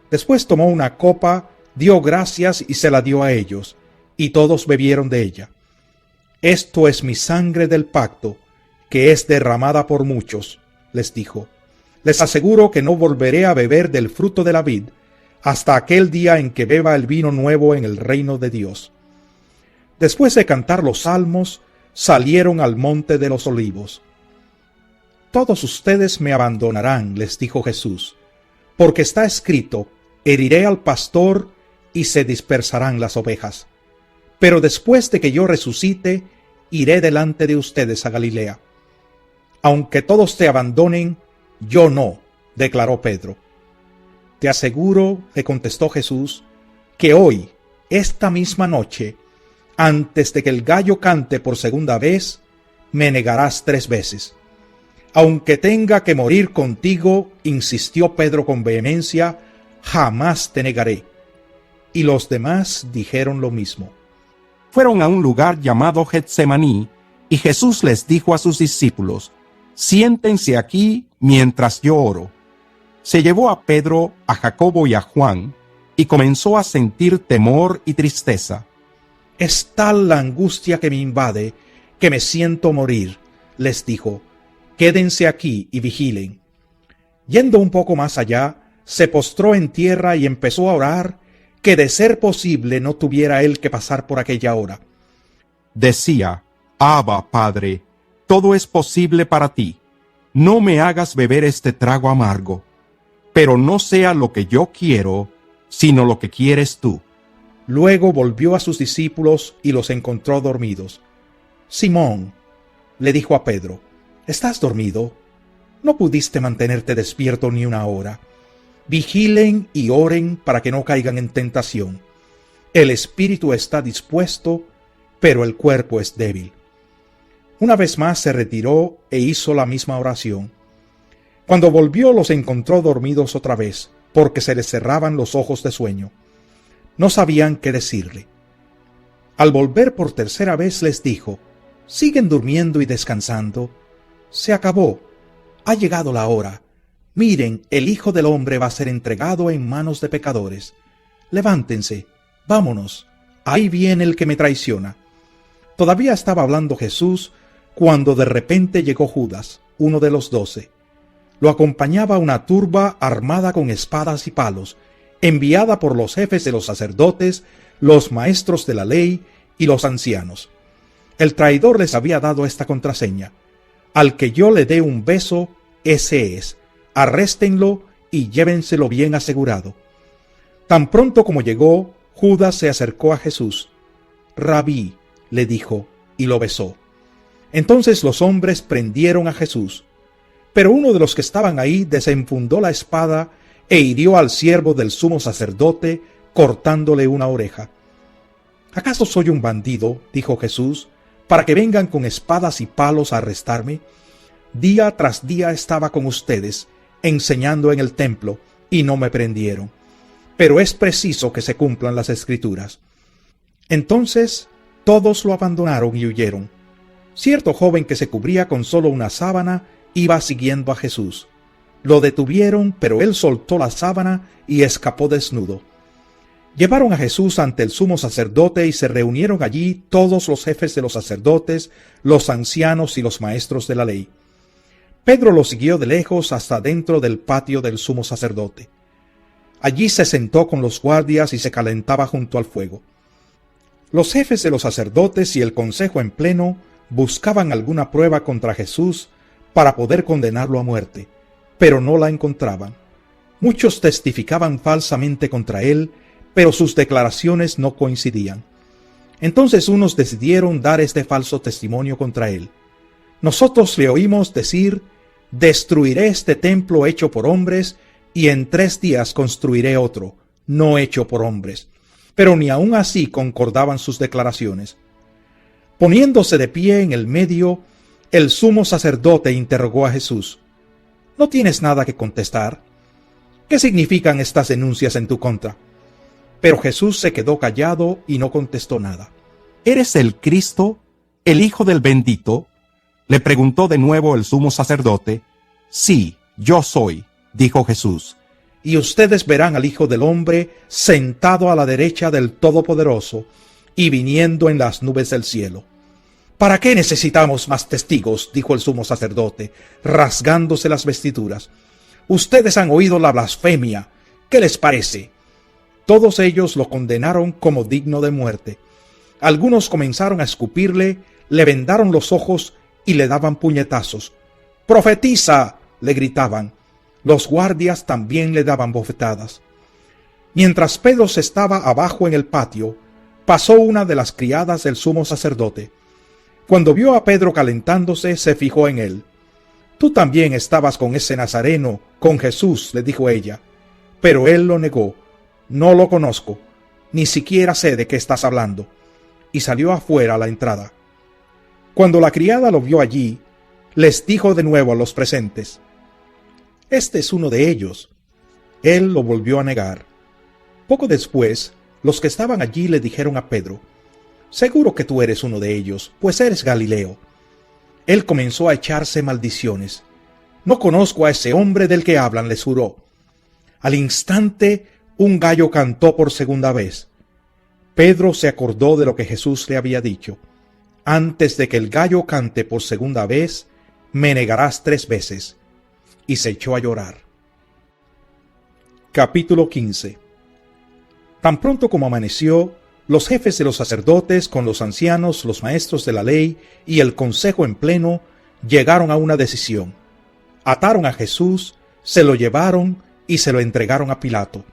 Después tomó una copa, dio gracias y se la dio a ellos, y todos bebieron de ella. Esto es mi sangre del pacto, que es derramada por muchos, les dijo. Les aseguro que no volveré a beber del fruto de la vid hasta aquel día en que beba el vino nuevo en el reino de Dios. Después de cantar los salmos, salieron al monte de los olivos. Todos ustedes me abandonarán, les dijo Jesús, porque está escrito: heriré al pastor y se dispersarán las ovejas. Pero después de que yo resucite, iré delante de ustedes a Galilea. Aunque todos te abandonen, yo no, declaró Pedro. Te aseguro, le contestó Jesús, que hoy, esta misma noche, antes de que el gallo cante por segunda vez, me negarás 3 veces. Aunque tenga que morir contigo, insistió Pedro con vehemencia, jamás te negaré. Y los demás dijeron lo mismo. Fueron a un lugar llamado Getsemaní, y Jesús les dijo a sus discípulos: siéntense aquí mientras yo oro. Se llevó a Pedro, a Jacobo y a Juan, y comenzó a sentir temor y tristeza. Es tal la angustia que me invade, que me siento morir, les dijo. Quédense aquí y vigilen. Yendo un poco más allá, se postró en tierra y empezó a orar, que de ser posible no tuviera él que pasar por aquella hora. Decía: Abba, Padre, todo es posible para ti. No me hagas beber este trago amargo, pero no sea lo que yo quiero, sino lo que quieres tú. Luego volvió a sus discípulos y los encontró dormidos. Simón, le dijo a Pedro, ¿estás dormido? ¿No pudiste mantenerte despierto ni una hora? Vigilen y oren para que no caigan en tentación. El espíritu está dispuesto, pero el cuerpo es débil. Una vez más se retiró e hizo la misma oración. Cuando volvió los encontró dormidos otra vez, porque se les cerraban los ojos de sueño. No sabían qué decirle. Al volver por tercera vez les dijo: ¿siguen durmiendo y descansando? Se acabó. Ha llegado la hora. Miren, el Hijo del Hombre va a ser entregado en manos de pecadores. Levántense, vámonos. Ahí viene el que me traiciona. Todavía estaba hablando Jesús cuando de repente llegó Judas, uno de los 12. Lo acompañaba una turba armada con espadas y palos, enviada por los jefes de los sacerdotes, los maestros de la ley y los ancianos. El traidor les había dado esta contraseña: al que yo le dé un beso, ese es. Arréstenlo y llévenselo bien asegurado. Tan pronto como llegó, Judas se acercó a Jesús. Rabí, le dijo, y lo besó. Entonces los hombres prendieron a Jesús. Pero uno de los que estaban ahí desenfundó la espada e hirió al siervo del sumo sacerdote, cortándole una oreja. ¿Acaso soy un bandido, dijo Jesús, para que vengan con espadas y palos a arrestarme? Día tras día estaba con ustedes, enseñando en el templo, y no me prendieron. Pero es preciso que se cumplan las Escrituras. Entonces todos lo abandonaron y huyeron. Cierto joven que se cubría con solo una sábana iba siguiendo a Jesús. Lo detuvieron, pero él soltó la sábana y escapó desnudo. Llevaron a Jesús ante el sumo sacerdote y se reunieron allí todos los jefes de los sacerdotes, los ancianos y los maestros de la ley. Pedro lo siguió de lejos hasta dentro del patio del sumo sacerdote. Allí se sentó con los guardias y se calentaba junto al fuego. Los jefes de los sacerdotes y el consejo en pleno buscaban alguna prueba contra Jesús para poder condenarlo a muerte, pero no la encontraban. Muchos testificaban falsamente contra él, pero sus declaraciones no coincidían. Entonces unos decidieron dar este falso testimonio contra él. Nosotros le oímos decir: destruiré este templo hecho por hombres, y en 3 días construiré otro, no hecho por hombres. Pero ni aun así concordaban sus declaraciones. Poniéndose de pie en el medio, el sumo sacerdote interrogó a Jesús: ¿No tienes nada que contestar? ¿Qué significan estas denuncias en tu contra? Pero Jesús se quedó callado y no contestó nada. ¿Eres el Cristo, el Hijo del Bendito? Le preguntó de nuevo el sumo sacerdote. Sí, yo soy, dijo Jesús. Y ustedes verán al Hijo del Hombre sentado a la derecha del Todopoderoso y viniendo en las nubes del cielo. ¿Para qué necesitamos más testigos?, dijo el sumo sacerdote, rasgándose las vestiduras. Ustedes han oído la blasfemia. ¿Qué les parece? Todos ellos lo condenaron como digno de muerte. Algunos comenzaron a escupirle, le vendaron los ojos y le daban puñetazos. ¡Profetiza!, le gritaban. Los guardias también le daban bofetadas. Mientras Pedro estaba abajo en el patio, pasó una de las criadas del sumo sacerdote. Cuando vio a Pedro calentándose, se fijó en él. «Tú también estabas con ese nazareno, con Jesús», le dijo ella. Pero él lo negó. «No lo conozco, ni siquiera sé de qué estás hablando», y salió afuera a la entrada. Cuando la criada lo vio allí, les dijo de nuevo a los presentes: «Este es uno de ellos». Él lo volvió a negar. Poco después, los que estaban allí le dijeron a Pedro: «Seguro que tú eres uno de ellos, pues eres Galileo». Él comenzó a echarse maldiciones. «No conozco a ese hombre del que hablan», les juró. Al instante, un gallo cantó por segunda vez. Pedro se acordó de lo que Jesús le había dicho: «Antes de que el gallo cante por segunda vez, me negarás 3 veces». Y se echó a llorar. Capítulo 15. Tan pronto como amaneció, los jefes de los sacerdotes, con los ancianos, los maestros de la ley y el consejo en pleno, llegaron a una decisión. Ataron a Jesús, se lo llevaron y se lo entregaron a Pilato.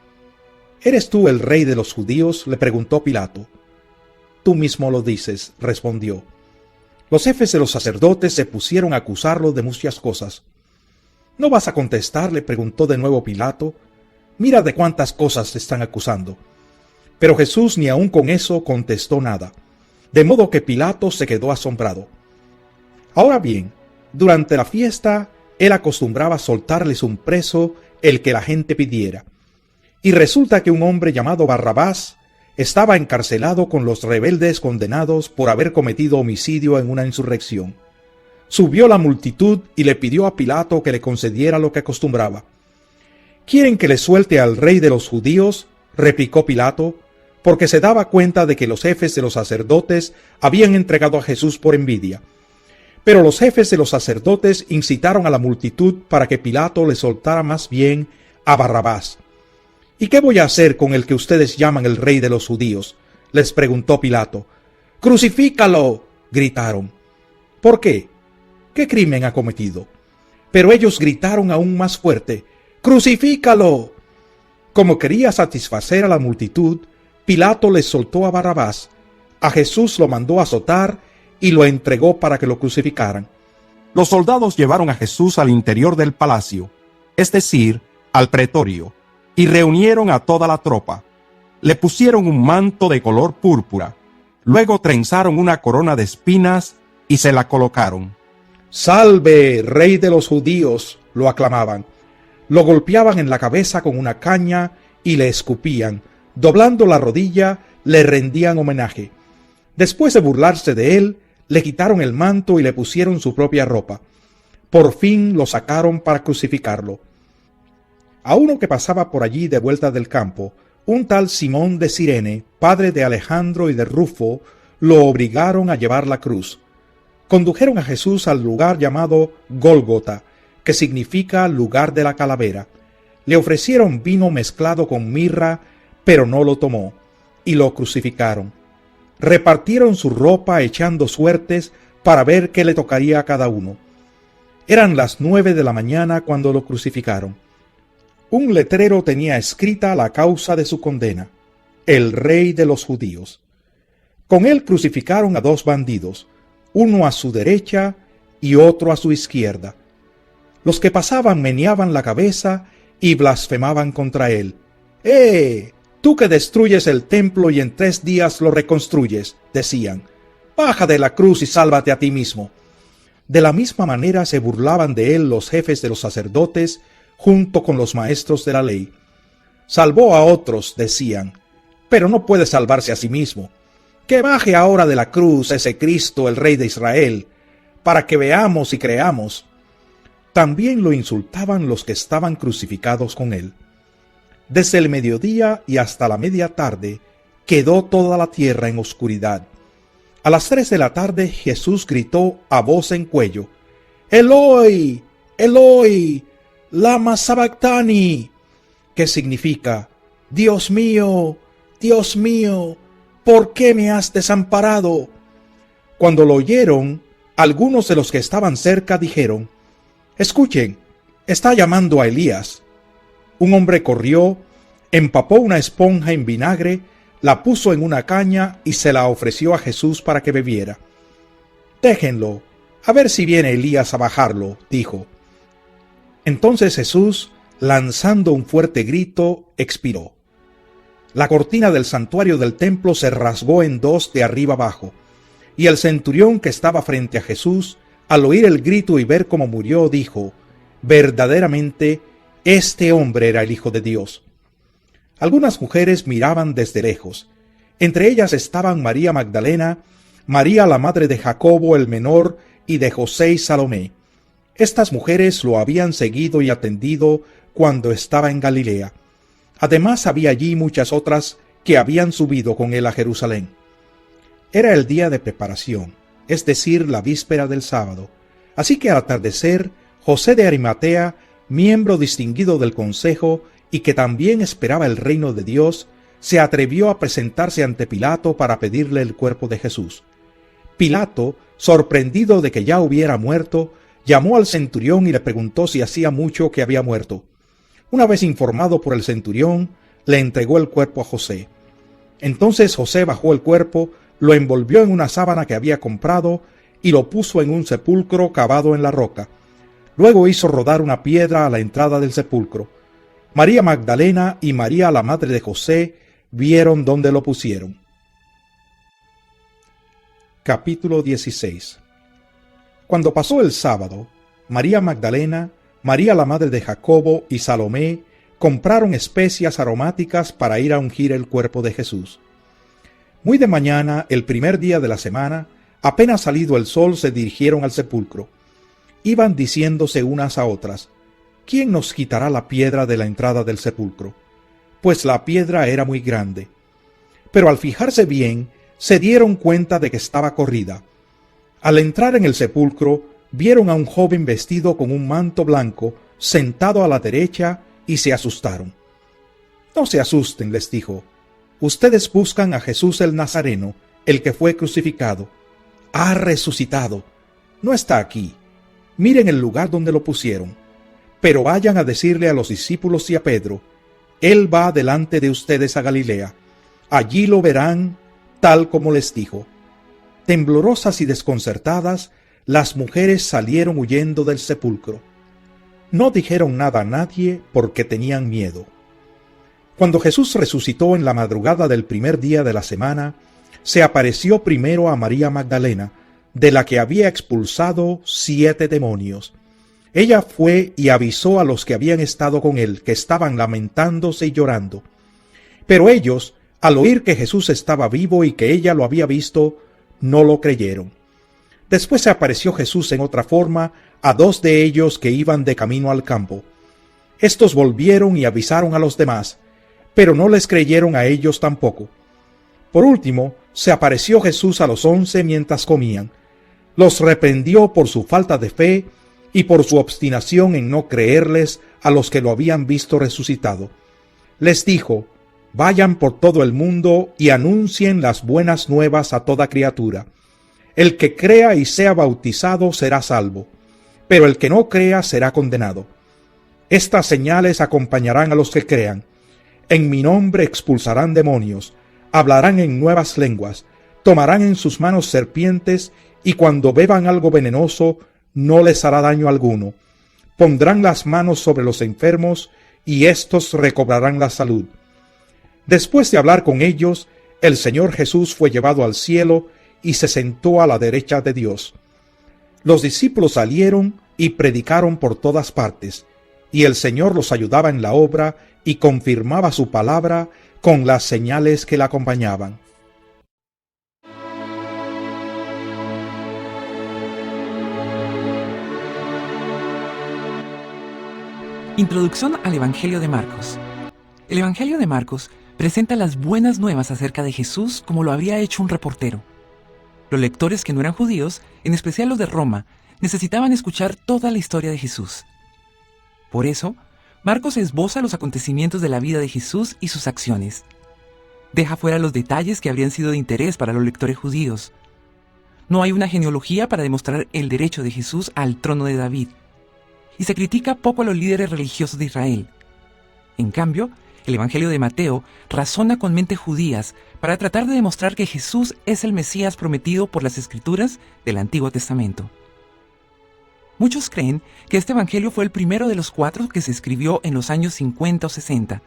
«¿Eres tú el rey de los judíos?», le preguntó Pilato. «Tú mismo lo dices», respondió. Los jefes de los sacerdotes se pusieron a acusarlo de muchas cosas. «¿No vas a contestar?», le preguntó de nuevo Pilato. «Mira de cuántas cosas te están acusando». Pero Jesús ni aun con eso contestó nada, de modo que Pilato se quedó asombrado. Ahora bien, durante la fiesta, él acostumbraba soltarles un preso el que la gente pidiera. Y resulta que un hombre llamado Barrabás estaba encarcelado con los rebeldes condenados por haber cometido homicidio en una insurrección. Subió la multitud y le pidió a Pilato que le concediera lo que acostumbraba. «¿Quieren que le suelte al rey de los judíos?», replicó Pilato, porque se daba cuenta de que los jefes de los sacerdotes habían entregado a Jesús por envidia. Pero los jefes de los sacerdotes incitaron a la multitud para que Pilato le soltara más bien a Barrabás. «¿Y qué voy a hacer con el que ustedes llaman el rey de los judíos?», les preguntó Pilato. «¡Crucifícalo!», gritaron. «¿Por qué? ¿Qué crimen ha cometido?». Pero ellos gritaron aún más fuerte: «¡Crucifícalo!». Como quería satisfacer a la multitud, Pilato les soltó a Barrabás. A Jesús lo mandó azotar y lo entregó para que lo crucificaran. Los soldados llevaron a Jesús al interior del palacio, es decir, al pretorio, y reunieron a toda la tropa. Le pusieron un manto de color púrpura, luego trenzaron una corona de espinas y se la colocaron. «¡Salve, Rey de los judíos!», lo aclamaban. Lo golpeaban en la cabeza con una caña y le escupían. Doblando la rodilla, le rendían homenaje. Después de burlarse de él, le quitaron el manto y le pusieron su propia ropa. Por fin lo sacaron para crucificarlo. A uno que pasaba por allí de vuelta del campo, un tal Simón de Cirene, padre de Alejandro y de Rufo, lo obligaron a llevar la cruz. Condujeron a Jesús al lugar llamado Gólgota, que significa lugar de la calavera. Le ofrecieron vino mezclado con mirra, pero no lo tomó, y lo crucificaron. Repartieron su ropa echando suertes para ver qué le tocaría a cada uno. Eran las 9 de la mañana cuando lo crucificaron. Un letrero tenía escrita la causa de su condena: el Rey de los judíos. Con él crucificaron a 2 bandidos, uno a su derecha y otro a su izquierda. Los que pasaban meneaban la cabeza y blasfemaban contra él. ¡Eh! Tú que destruyes el templo y en 3 días lo reconstruyes, decían. Baja de la cruz y sálvate a ti mismo. De la misma manera se burlaban de él los jefes de los sacerdotes junto con los maestros de la ley. Salvó a otros, decían, pero no puede salvarse a sí mismo. Que baje ahora de la cruz ese Cristo, el Rey de Israel, para que veamos y creamos. También lo insultaban los que estaban crucificados con él. Desde el mediodía y hasta la media tarde quedó toda la tierra en oscuridad. A las 3 de la tarde Jesús gritó a voz en cuello: «Eloi, Eloi, lama sabactani», que significa: Dios mío, ¿por qué me has desamparado? Cuando lo oyeron, algunos de los que estaban cerca dijeron: «Escuchen, está llamando a Elías». Un hombre corrió, empapó una esponja en vinagre, la puso en una caña y se la ofreció a Jesús para que bebiera. «Déjenlo, a ver si viene Elías a bajarlo», dijo. Entonces Jesús, lanzando un fuerte grito, expiró. La cortina del santuario del templo se rasgó en 2 de arriba abajo, y el centurión que estaba frente a Jesús, al oír el grito y ver cómo murió, dijo: «Verdaderamente, este hombre era el Hijo de Dios». Algunas mujeres miraban desde lejos. Entre ellas estaban María Magdalena, María la madre de Jacobo el menor y de José y Salomé. Estas mujeres lo habían seguido y atendido cuando estaba en Galilea. Además había allí muchas otras que habían subido con él a Jerusalén. Era el día de preparación, es decir, la víspera del sábado. Así que al atardecer, José de Arimatea, miembro distinguido del consejo y que también esperaba el reino de Dios, se atrevió a presentarse ante Pilato para pedirle el cuerpo de Jesús. Pilato, sorprendido de que ya hubiera muerto, llamó al centurión y le preguntó si hacía mucho que había muerto. Una vez informado por el centurión, le entregó el cuerpo a José. Entonces José bajó el cuerpo, lo envolvió en una sábana que había comprado y lo puso en un sepulcro cavado en la roca. Luego hizo rodar una piedra a la entrada del sepulcro. María Magdalena y María la madre de José vieron dónde lo pusieron. Capítulo 16. Cuando pasó el sábado, María Magdalena, María la madre de Jacobo y Salomé compraron especias aromáticas para ir a ungir el cuerpo de Jesús. Muy de mañana, el primer día de la semana, apenas salido el sol, se dirigieron al sepulcro. Iban diciéndose unas a otras: ¿quién nos quitará la piedra de la entrada del sepulcro? Pues la piedra era muy grande. Pero al fijarse bien, se dieron cuenta de que estaba corrida. Al entrar en el sepulcro, vieron a un joven vestido con un manto blanco, sentado a la derecha, y se asustaron. «No se asusten», les dijo. «Ustedes buscan a Jesús el Nazareno, el que fue crucificado. Ha resucitado. No está aquí. Miren el lugar donde lo pusieron. Pero vayan a decirle a los discípulos y a Pedro: Él va delante de ustedes a Galilea. Allí lo verán, tal como les dijo». Temblorosas y desconcertadas, las mujeres salieron huyendo del sepulcro. No dijeron nada a nadie porque tenían miedo. Cuando Jesús resucitó en la madrugada del primer día de la semana, se apareció primero a María Magdalena, de la que había expulsado 7 demonios. Ella fue y avisó a los que habían estado con él, que estaban lamentándose y llorando. Pero ellos, al oír que Jesús estaba vivo y que ella lo había visto, no lo creyeron. Después se apareció Jesús en otra forma a 2 de ellos que iban de camino al campo. Estos volvieron y avisaron a los demás, pero no les creyeron a ellos tampoco. Por último, se apareció Jesús a los 11 mientras comían. Los reprendió por su falta de fe y por su obstinación en no creerles a los que lo habían visto resucitado. Les dijo: vayan por todo el mundo y anuncien las buenas nuevas a toda criatura. El que crea y sea bautizado será salvo, pero el que no crea será condenado. Estas señales acompañarán a los que crean. En mi nombre expulsarán demonios, hablarán en nuevas lenguas, tomarán en sus manos serpientes, y cuando beban algo venenoso no les hará daño alguno. Pondrán las manos sobre los enfermos, y éstos recobrarán la salud. Después de hablar con ellos, el Señor Jesús fue llevado al cielo y se sentó a la derecha de Dios. Los discípulos salieron y predicaron por todas partes, y el Señor los ayudaba en la obra y confirmaba su palabra con las señales que la acompañaban. Introducción al Evangelio de Marcos. El Evangelio de Marcos presenta las buenas nuevas acerca de Jesús como lo habría hecho un reportero. Los lectores que no eran judíos, en especial los de Roma, necesitaban escuchar toda la historia de Jesús. Por eso, Marcos esboza los acontecimientos de la vida de Jesús y sus acciones. Deja fuera los detalles que habrían sido de interés para los lectores judíos. No hay una genealogía para demostrar el derecho de Jesús al trono de David. Y se critica poco a los líderes religiosos de Israel. En cambio, el Evangelio de Mateo razona con mentes judías para tratar de demostrar que Jesús es el Mesías prometido por las Escrituras del Antiguo Testamento. Muchos creen que este Evangelio fue el primero de los 4 que se escribió en los años 50 o 60,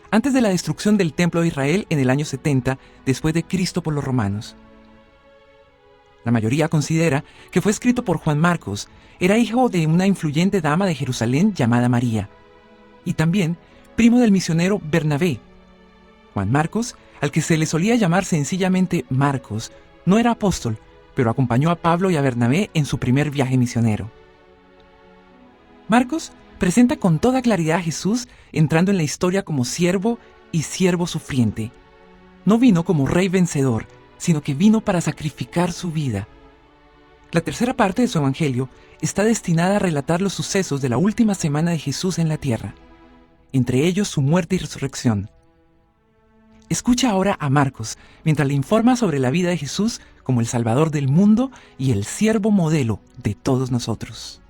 antes de la destrucción del Templo de Israel en el año 70 después de Cristo por los romanos. La mayoría considera que fue escrito por Juan Marcos. Era hijo de una influyente dama de Jerusalén llamada María, y también primo del misionero Bernabé. Juan Marcos, al que se le solía llamar sencillamente Marcos, no era apóstol, pero acompañó a Pablo y a Bernabé en su primer viaje misionero. Marcos presenta con toda claridad a Jesús entrando en la historia como siervo y siervo sufriente. No vino como rey vencedor, sino que vino para sacrificar su vida. La tercera parte de su evangelio está destinada a relatar los sucesos de la última semana de Jesús en la tierra, entre ellos su muerte y resurrección. Escucha ahora a Marcos mientras le informa sobre la vida de Jesús como el Salvador del mundo y el siervo modelo de todos nosotros.